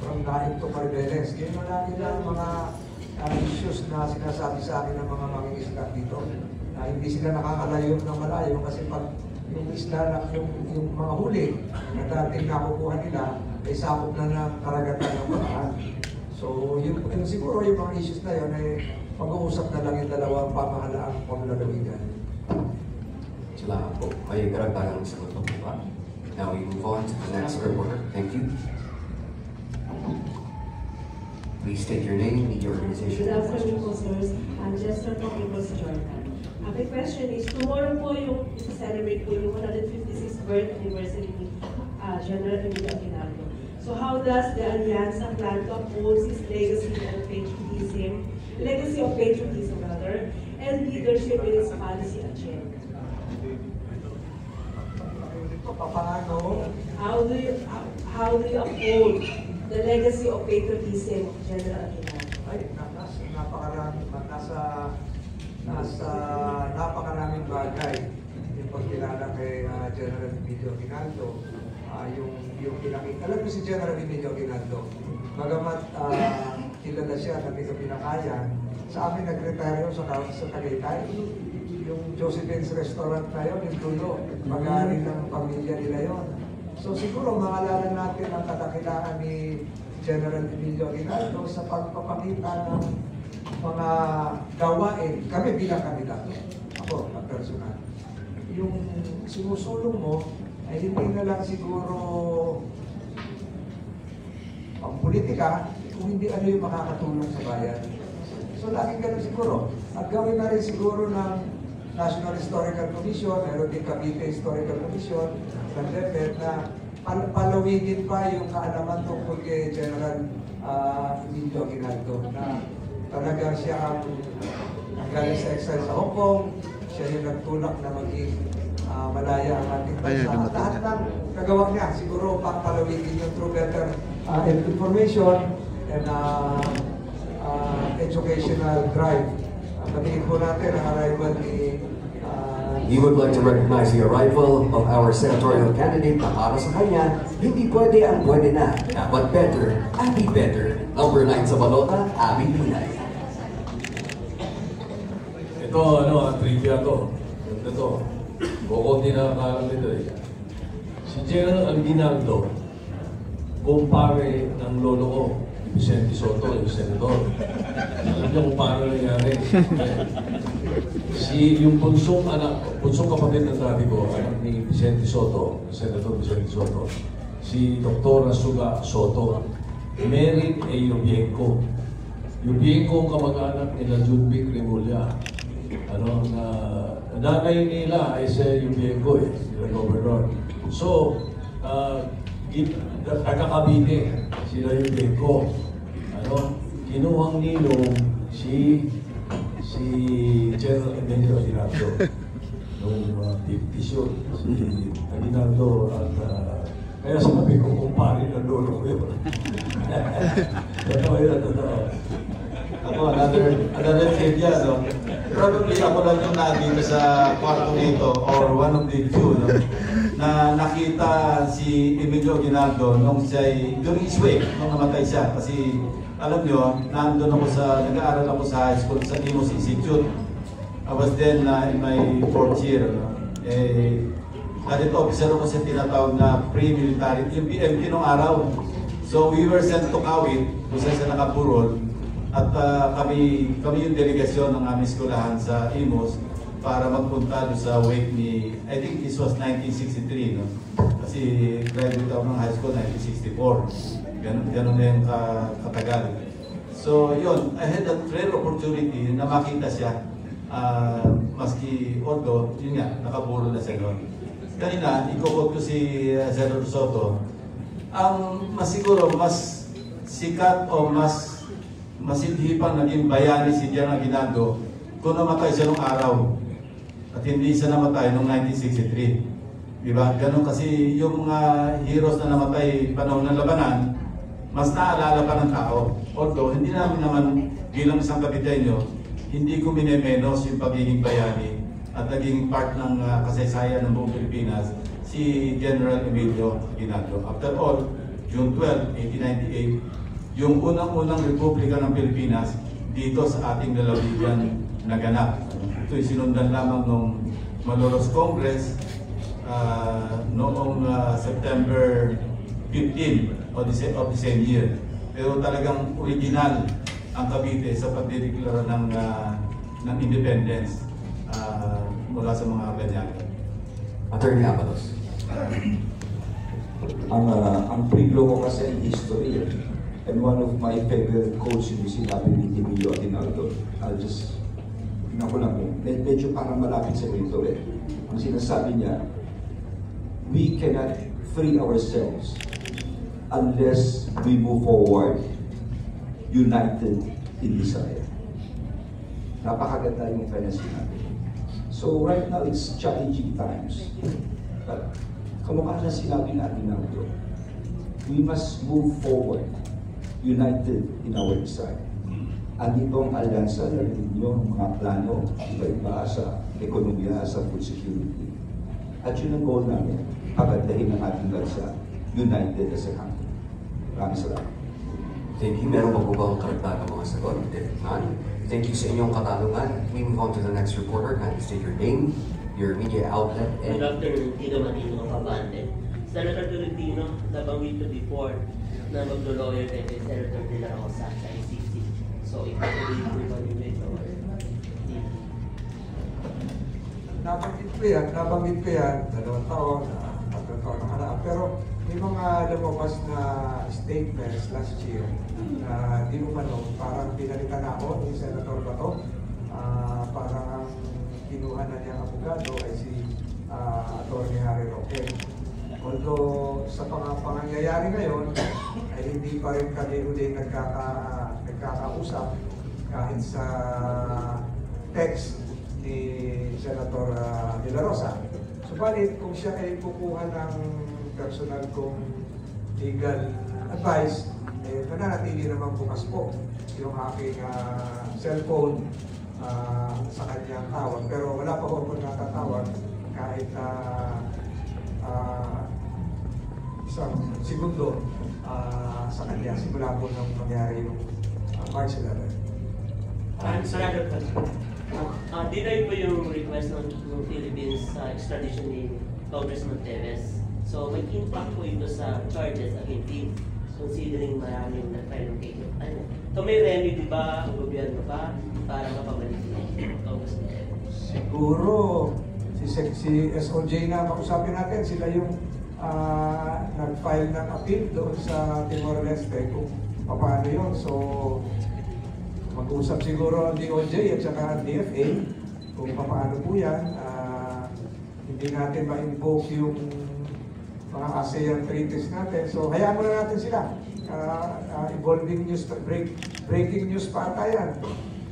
from Naim to Carbeles. Yan na lagi lang mga issues na sinasabi sa akin ng mga mangingisda dito. Na hindi sila nakakalayo ng malayo kasi pag yung isla, yung mga huli na dating nakukuha nila ay sakop na ng karagatan ng Bataan. So, yung siguro yung mga issues na yun ay pag-uusap na lang yung dalawang pamahalaang pamlalawigan. Salamat po. May karagdagang sagot po ba? Now we move on to the next reporter. Thank you. Please state your name and your organization. Good afternoon po, sirs. I'm Jester from People's Jordan. My question is, tomorrow po yung celebrate po yung 156th birth anniversary ni General Emilio Aguinaldo. So how does the Alianza plan to uphold his legacy of patriotism, and leadership in its policy agenda? How do you uphold the legacy of patriotism of General Aguinaldo? Ay, nasa napakaraming bagay yung pagkilala kay General Emilio Aguinaldo. Yung pinakita. Alam mo si General Emilio Aguinaldo, bagamat kilala siya na dito pinakayan, sa amin nag-retire sa Tagaytay. Yung Josephine's Restaurant na yun, yung dulo, mag-aari ng pamilya nila yun. So siguro maalala natin ang kadakilaan ni General Emilio Aguinaldo sa pagpapakita ng mga gawain. Kami bilang kandidato, ako na personal. Yung sinusulong mo ay hindi na lang siguro ang politika, kung hindi ano yung makakatulong sa bayan. So laging ganun siguro. At gawin na rin siguro ng National Historical Commission, meron din Cavite Historical Commission, ng DepEd na palawigin pa yung kaalaman tungkol kay General Emilio Aguinaldo na talagang siya ang galing sa exile sa Hong Kong, siya yung nagtulak na maging malaya ang ating bansa. Lahat ng nagawa niya, siguro palawigin yung through better information and educational drive. Patingin po natin ang arrival ni We would like to recognize the arrival of our senatorial candidate na para sa kanya, hindi pwede ang pwede na. Dapat better, be better. Number 9 sa balota, Abby Binay. Ito, trivia to. Ganda to. Bukunti na akalam nito eh. Si General Aguinaldo, kumpare ng lolo ko, Vicente Soto, yung senador. Alam niyo kung paano nangyari. Yung punsong kapatid ng dati ko, anak ni Vicente Soto, Senator Vicente Soto, si Dr. Suga Soto, married a Yubienko. Yubienko ang kamag-anak nila Judvic Remulla. Nanay nila ay si Yubienko sila Governor. So, taga-Cavite sila Yubienko. Kinuhang ninong si General Emilio Aguinaldo noong 50s yun. Si Aguinaldo at kaya sabi ko kumpare ng lolo ko yun. Totoo yun, totoo. Ako, another trivia, no? Probably ako lang yung nandito sa kwarto dito or one of the few, no? Na nakita si Emilio Aguinaldo nung during his wake, nung namatay siya. Kasi alam nyo, nag-aaral ako sa high school sa Imus Institute. I was then in my 4th year. No? Cadet officer ako sa tinatawag na pre-military, yung PMT nung araw. So we were sent to Kawit, kung saan sa nakapurol. At kami yung delegasyon ng aming skolahan sa Imus para magpunta doon sa wake ni, I think this was 1963, no? Kasi graduate ako ng high school 1964. Ganun na yung katagal. So yun, I had a rare opportunity na makita siya. Maski, although, yun nga, nakapuro na siya doon. Kanina, ikukot ko si Senator Soto. Ang siguro, mas sikat o mas masidhi pang naging bayani si General Aguinaldo kung namatay siya nung araw. At hindi siya namatay noong 1963. Diba? Ganun kasi yung mga heroes na namatay panahon ng labanan, mas naalala pa ng tao. Although, hindi namin naman bilang isang Caviteño, hindi ko minemenos yung pagiging bayani at naging part ng kasaysayan ng buong Pilipinas, si General Emilio Aguinaldo. After all, June 12, 1898, yung unang-unang Republika ng Pilipinas dito sa ating lalawigan naganap. Ito'y sinundan lamang ng Malolos Congress noong September 15 of the same year. Pero talagang original ang Cavite sa pagdideklara ng independence mula sa mga Banyaga. Attorney Abalos. Ang priglo ko kasi ang history. And one of my favorite quotes yung sinabi ni Emilio Aguinaldo. Medyo parang malapit sa ito eh. Ang sinasabi niya, we cannot free ourselves unless we move forward united in desire. Napakaganda yung kanya sinabi. So right now, it's challenging times. But kamukha na sinabi na Aguinaldo, we must move forward united in our desire. Andito ang alyansa na yung mga plano, iba-iba sa ekonomiya, sa food security. At yun ang goal namin, pagandahin ang ating bansa, united as a country. Maraming salamat. Thank you. Meron pa po bang karagdagang mga sagot? Thank you sa inyong katanungan. We move on to the next reporter. Can you state your name, your media outlet, and... Good afternoon, Tino Matino Kapabante. Senator Tolentino, nabanggit ko before na maglo-lawyer kay Senator De La Rosa sa ICC. So, ipatuloy po ba nyo ito? Nabanggit ko yan, 2 taon, taon nakaraan. Pero may mga lumabas na statements last year na di umano, parang pinalitan ako ni Senator Bato. Parang ang kinuha na niyang abogado ay si Atty. Harry Roque. Although sa pangyayari ngayon ay hindi pa rin kami uli nagkakausap kahit sa text ni Senator De La Rosa. Subalit kung siya ay kukuha ng personal kong legal advice, nananatili naman bukas po yung aking cellphone sa kanyang tawag. Pero wala pa po akong natatawag kahit isang segundo sa kanya simula po nang mangyari yung March 11. Senator, denied po yung request ng Philippines extradition ni Congressman Teves. So may impact po ito sa charges against him, considering maraming nag-file ng case. So may remedy ba ang gobyerno pa para mapabalik si Congressman Teves? Siguro si SOJ na kausapin natin, sila yung nag-file ng appeal doon sa Timor-Leste kung paano yun. So mag-usap siguro ang DOJ at saka ang DFA kung paano po yan. Hindi natin ma-invoke yung mga ASEAN treaties natin. So hayaan mo na natin sila. Evolving news, breaking news pa ata yan.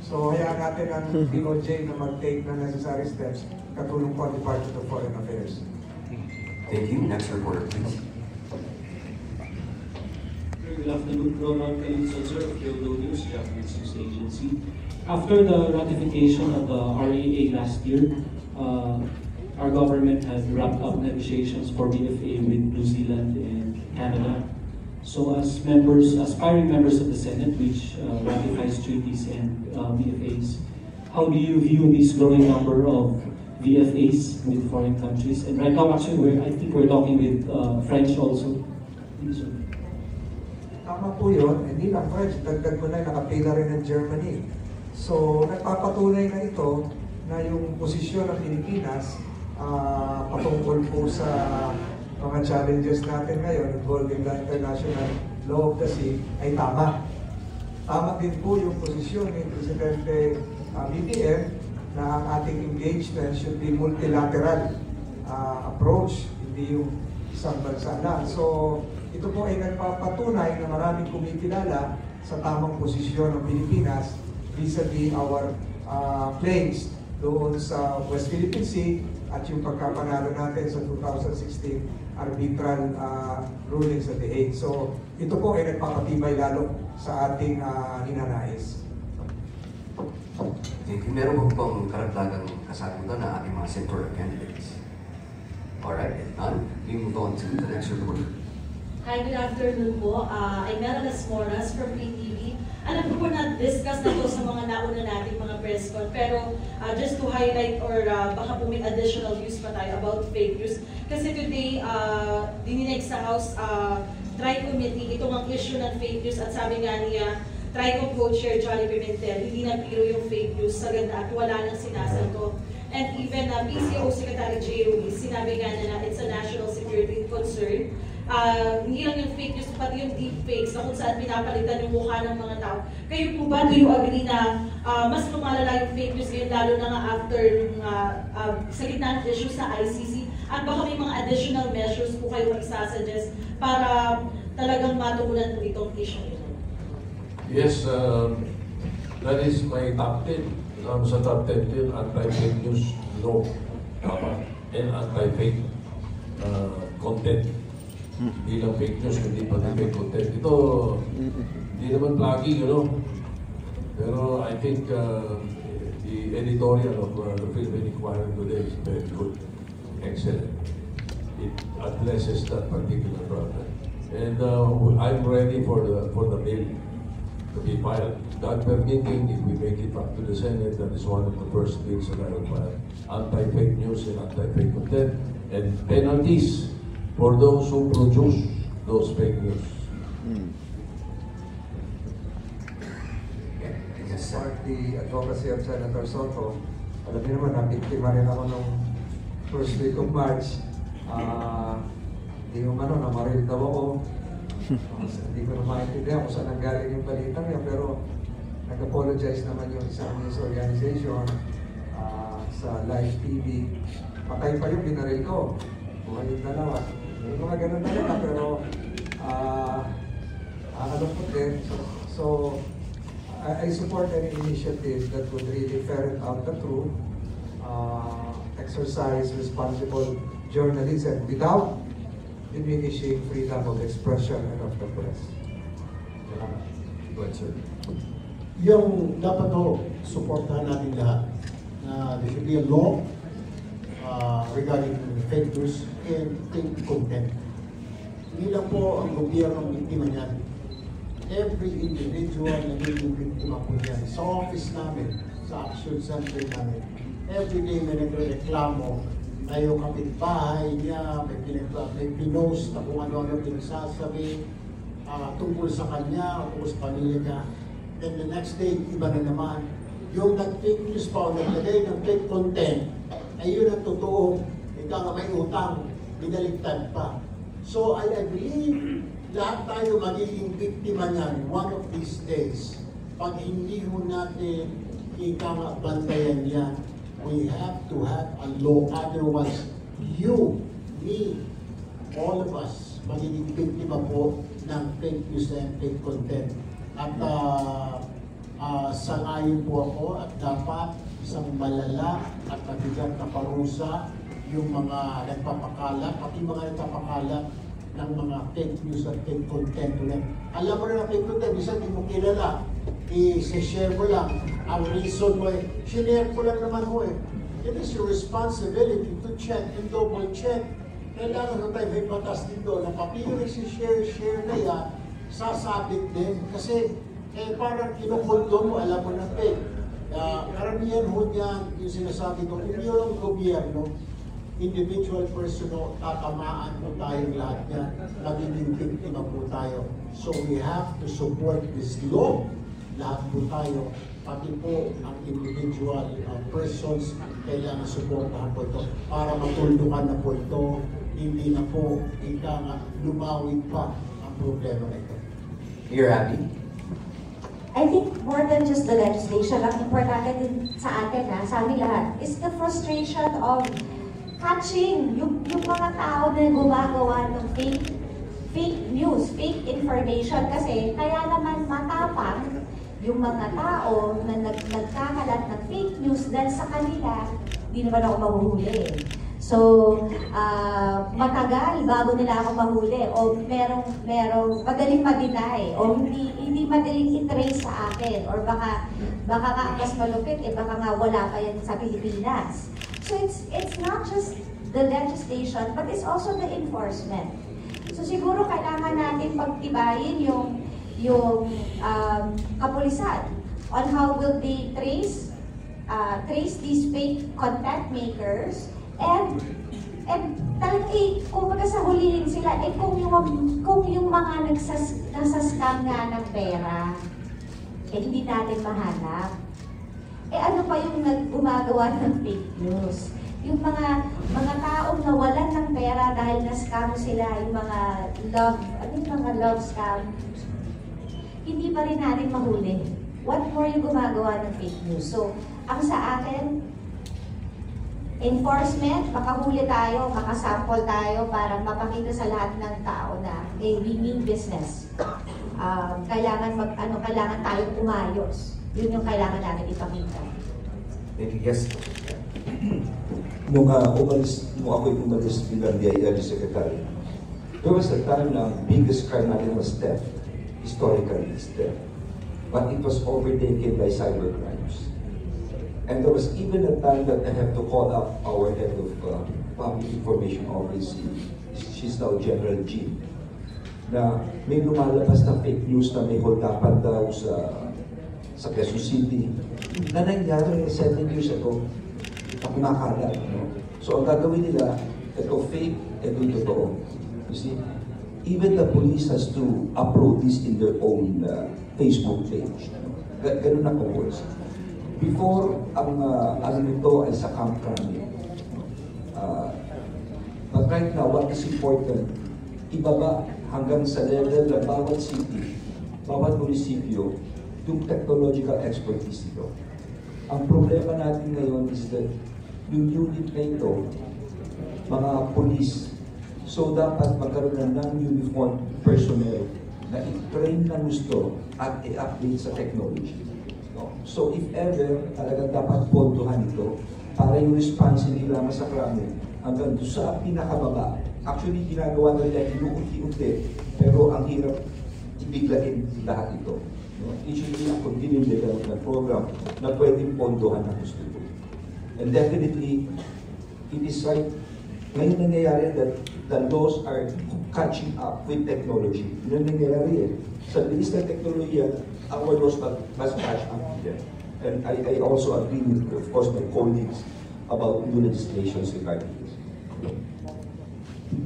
So hayaan natin ang DOJ na mag-take na necessary steps katulong po ang Department of Foreign Affairs. Thank you. Next reporter, please. Good afternoon, Ronald Calizon, sir, of Kyoto News, Japanese News Agency. After the ratification of the RAA last year, our government has wrapped up negotiations for BFA with New Zealand and Canada. So as members, aspiring members of the Senate, which ratifies treaties and BFAs, how do you view this growing number of VFAs with foreign countries? And right now, actually, I think we're talking with French also. Tama po yun, hindi lang French, dagdag mo na nakapila rin ng Germany. So nagpapatunay na ito na yung posisyon ng Pilipinas patungkol po sa mga challenges natin ngayon involving the international law of the sea ay tama. Tama din po yung posisyon ni Presidente BBM na ang ating engagement should be multilateral approach, hindi yung isang bansa lang. So ito po ay nagpapatunay na maraming kumikilala sa tamang posisyon ng Pilipinas vis-a-vis our claims doon sa West Philippine Sea at yung pagkapanalo natin sa 2016 arbitral ruling sa The Hague. So ito po ay nagpapatibay lalo sa ating ninanais. Thank you. Meron po bang karagdagang kasagutan na ating mga senatorial candidates? Alright, if none, we move on to the next reporter. Hi, good afternoon po. I'm Mela Las Moras from PTV. Alam ko po na-discuss na ito sa mga nauna nating mga press con, pero just to highlight or baka po may additional views pa tayo about fake news. Kasi today, dininig sa House Tri-Committee itong ang issue ng fake news at sabi nga niya, Tri-Com Co-Chair Johnny Pimentel, hindi na biro yung fake news sa ganda at wala nang sinasanto. And even PCO Secretary J. Ruiz, sinabi nga na it's a national security concern. Hindi lang yung fake news, pati yung deepfakes na kung saan pinapalitan yung mukha ng mga tao. Kayo po ba, do you agree na mas lumalala yung fake news ngayon, lalo na nga after sa gitna ng issue sa ICC? At baka may mga additional measures po kayo magsasuggest para talagang matugunan po itong issue nito? Yes, that is my top 10. Sa top 10 din, anti-fake news law and anti-fake content. Hindi lang fake news, hindi pa rin fake content. Ito, hindi naman plugging, pero I think the editorial of the Philippine Inquirer today is very good, excellent. It addresses that particular problem. And I'm ready for the bill to be filed. God permitting, if we make it up to the Senate, that is one of the first bills that I will file. Anti-fake news and anti-fake content, and penalties for those who produce those fake news. For the advocacy of Senator Soto, alam niyo naman, nabiktima rin ako nung first week of March. Hindi mo namaril daw ako. Hindi ko na maintindihan kung saan nanggaling yung balitang yan, pero nag-apologize naman yung isang news organization sa live TV. Patay pa yung binaril ko. Buhay yung dalawa. Yung mga ganun talaga, pero nakakalungkot din. So I support any initiative that would really ferret out the truth, exercise responsible journalism without diminishing freedom of expression and of the press. Go ahead, sir. Yung dapat supportahan natin lahat na there should be a law regarding fake news and fake content. Hindi lang po ang gobyerno ang biktima niyan. Every individual na naging biktima po niyan. Sa office namin, sa action center namin, every day may nagre-reklamo na yung kapitbahay niya, may pinost na kung ano-ano pinagsasabi tungkol sa kanya, tungkol sa pamilya niya. Then the next day, iba na naman. Yung nag-fake news pa o naglagay ng fake content, ay yun ang totoo. Ika nga may utang, binaligtad pa. So I believe lahat tayo magiging biktima niyan one of these days. Pag hindi mo natin ika nga bantayan yan, we have to have a law. Otherwise, you, me, all of us, magiging biktima po ng fake news and fake content. At sangayon po ako at dapat isang malala at mabigat na parusa yung mga nagpapakalat, pati mga nagpapakalat ng mga fake news at fake content ulit. Alam mo na fake content, isa di mo kilala, i-share mo lang. Ang reason mo share ko lang naman mo It is your responsibility to check and double check. Kailangan na tayo may batas dito na pati yung share na yan, sasabit din. Kasi parang kinukundo mo, alam mo na fake. Karamihan ho niyan, yung sinasabi ko, kung yun ang gobyerno, individual person, tatamaan po tayong lahat niyan, magiging biktima po tayo. So we have to support this law. Lahat po tayo, pati po ang individual persons, kailangan supportahan po ito para matulungan na po ito, hindi na po lumawig pa ang problema na ito. You're happy? I think more than just the legislation, ang importante din sa atin, sa amin lahat, is the frustration of catching yung mga tao na gumagawa ng fake news, fake information. Kasi kaya naman matapang yung mga tao na nagkakalat ng fake news dahil sa kanila, hindi naman ako mahuhuli. So, matagal bago nila ako mahuli o merong madaling ma-deny o hindi madaling i-trace sa akin or baka nga mas malupit baka nga wala pa yan sa Pilipinas. So it's not just the legislation but it's also the enforcement. So siguro kailangan natin pagtibayin yung kapulisan on how will they trace these fake content makers and talagang kumbaga sa hulihin sila kung yung mga nagsascam nga ng pera hindi natin mahanap ano pa yung gumagawa ng fake news yung mga taong nawalan ng pera dahil na-scam sila yung mga love scam hindi pa rin natin mahuli. What more yung gumagawa ng fake news? So, ang sa akin, enforcement, makahuli tayo, makasample tayo para mapakita sa lahat ng tao na we mean business. Kailangan tayong umayos. Yun yung kailangan natin ipakita. Yes. Nung ako'y umalis bilang DILG Secretary, there was a time na biggest crime natin was theft. Historically, is theft. But it was overtaken by cybercrimes. And there was even a time that I have to call up our head of Public Information Office, she's now General G, na may lumalabas na fake news na may holdapan daw sa Quezon City na nangyari 7 years ago na kumakalat. So ang gagawin nila, ito fake, ito yung totoo. You see? Even the police has to upload this in their own Facebook page. Ganun na po. Before, ang nito ay sa Camp Crame. But right now, what is important, ibaba hanggang sa level ng bawat city, bawat munisipyo, yung technological expertise nito. Ang problema natin ngayon is that yung unit na ito, mga police, so dapat magkaroon na ng uniform personnel na i-train na gusto at i-update sa technology. So if ever, talagang dapat pondohan ito para yung response hindi lamang sa krami hanggang doon sa pinakababa. Actually, ginagawa na nila inuunti-unti, pero ang hirap ibiglain lahat ito. It should be a continuing development program na pwedeng pondohan na gusto ito. And definitely, it is right. Ngayon nangyayari that the laws are catching up with technology. Yun nangyayari eh. Sa bilis ng teknolohiya, our laws must catch up with them. And I also agree with, of course, my colleagues about new legislations regarding this.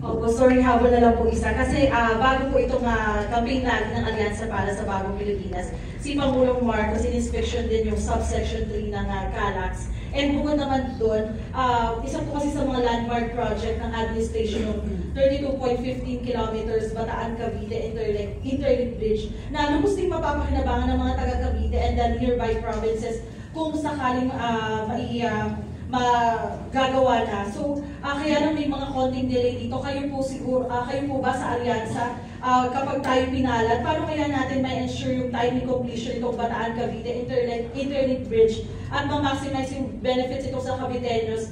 Opo, sorry, habol na lang po isa. Kasi bago po itong campaign natin ng Alyansa para sa Bagong Pilipinas, si Pangulong Marcos in-inspection din yung subsection 3 ng CALAX. And bukod naman doon, isa po kasi sa mga landmark project ng administration ng 32.15 kilometers Bataan Cavite Interlink Bridge na lubusting mapapakinabangan ng mga taga-Cavite and the nearby provinces kung sakaling magagawa na. So, kaya lang may mga konting delay dito. Kayo po ba sa Alyansa, kapag tayo pinalat, paano kaya natin ma-ensure yung timely completion itong Bataan Cavite Interlink Bridge at ma-maximize yung benefits ito sa Caviteños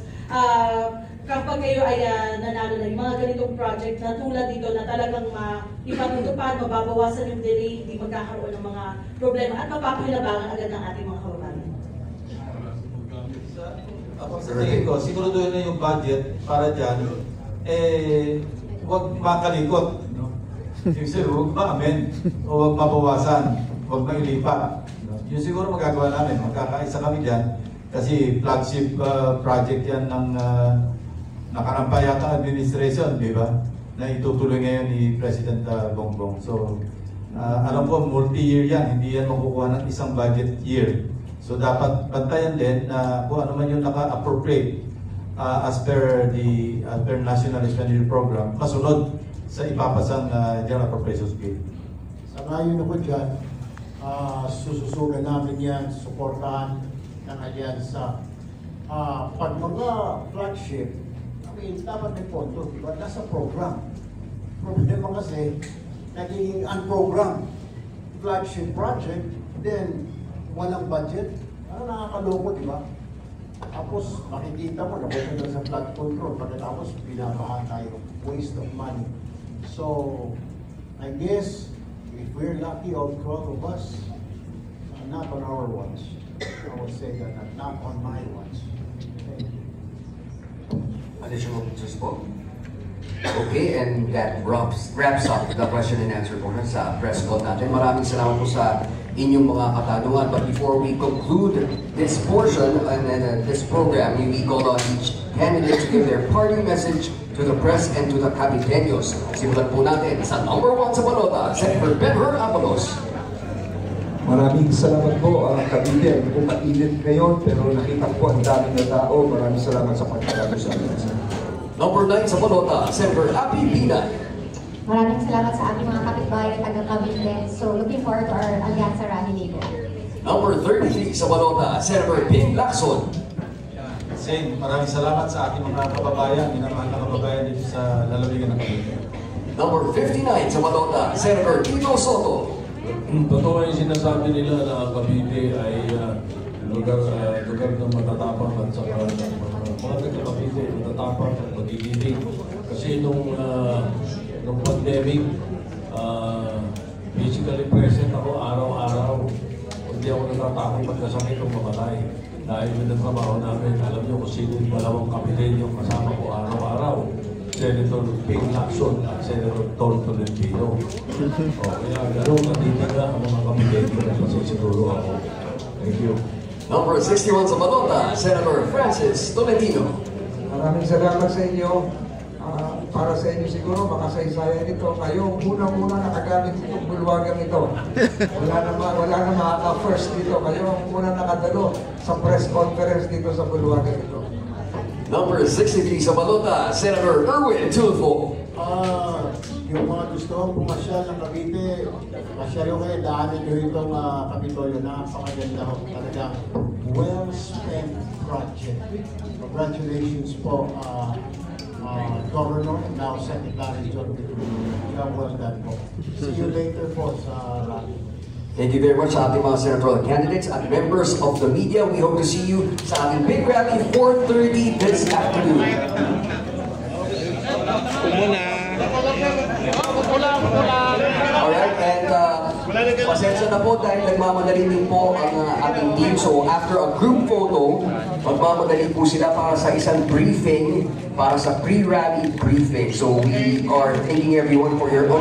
kapag kayo ay nanalo na yung mga ganitong project na tulad dito na talagang ipatutupad, mababawasan yung delay, hindi magkakaroon ng mga problema at mapapakinabangan agad ng ating mga kababayan. Ako sa tingin ko, siguraduhin na yung budget para dyan, huwag makalikot. No? Yung siguro, huwag ma-amend, o huwag mabawasan, huwag mailipat. No? Yung siguro magagawa namin, magkakaisa kami dyan, kasi flagship project yan ng nakarampa yata administration, di ba? Na itutuloy ngayon ni President Bongbong. So, alam ko, multi-year yan, hindi yan makukuha ng isang budget year. So dapat bantayan din na kung ano man yung naka-appropriate as per National Expenditure Program, masunod sa ipapasang General Appropriations Bill. Sa ngayon ako dyan, sususugan namin yan, suportahan ng Alyansa. Pag mga flagship, dapat may pondo, diba? Nasa program. Problema kasi, naging unprogrammed flagship project, then walang budget, nakakaloko, di ba? Tapos, makikita mo, napunta sa flood control, pagkatapos, pinabahan tayo. Waste of money. So, I guess, if we're lucky, all 12 of us, not on our watch. I would say that, not on my watch. Thank you. Additional answers po? Okay, and that wraps up the question and answer portion sa press call natin. Maraming salamat po sa inyong mga katanungan. But before we conclude this portion and this program, we call on each candidate to give their parting message to the press and to the Caviteños. Simulan po natin sa number 1 sa balota, Senator Benhur Abalos. Maraming salamat po, Cavite. Hindi po mainit ngayon, pero nakita po ang dami na tao. Maraming salamat sa pagkakaroon sa amin. Number 9 sa balota, Senator Appy Binay. Maraming salamat sa ating mga kapitbahay at taga-Cavite. So, looking forward to our Alyansa rally later. Number 33 sa balota, Senator Ping Lacson. Same, maraming salamat sa ating mga kababayan, minamahal na kababayan dito sa lalawigan ng Cavite. Number 59 sa balota, Senator Tito Soto. Totoo yung sinasabi nila na Cavite ay lugar ng matatapang at saka mga taga-Cavite, matatapang at magigiting. Kasi nung pandemic, physically present ako araw-araw. Hindi ako natatakot magkasakit o mamatay. Dahil yung nagtrabaho namin, alam niyo kung sino yung dalawang Caviteño kasama ko araw-araw. Senator Ping Lacson at Senator Tom Tolentino. Kaya gano'n natitiga ang mga Caviteño na pasisiguro ako. Thank you. Number 61 sa balota, Senator Francis Tolentino. Maraming salamat sa inyo. Para sa inyo siguro, makasaysayan ito. Kayo, unang-una nakagamit itong bulwagang ito. Wala na makaka-first dito. Kayo ang unang nakadalo sa press conference dito sa bulwagang ito. Number 63 sa balota, Senator Erwin Tulfo. yung mga gusto pumasyal ng Cavite, masyal yung kayo, daanan nyo itong Kapitolyo. Napakaganda ho. Talagang well-spent project. Congratulations po, Governor, now Secretary John Petrucci. Well done po. See you later po sa rally. Thank you very much sa ating mga senatorial candidates at members of the media. We hope to see you sa ating big rally 4:30 this afternoon. Alright, and pasensya na po dahil nagmamadali din po ang ating team. So after a group photo, magmamadali po sila para sa isang briefing, para sa pre-rally briefing. So we are thanking everyone for your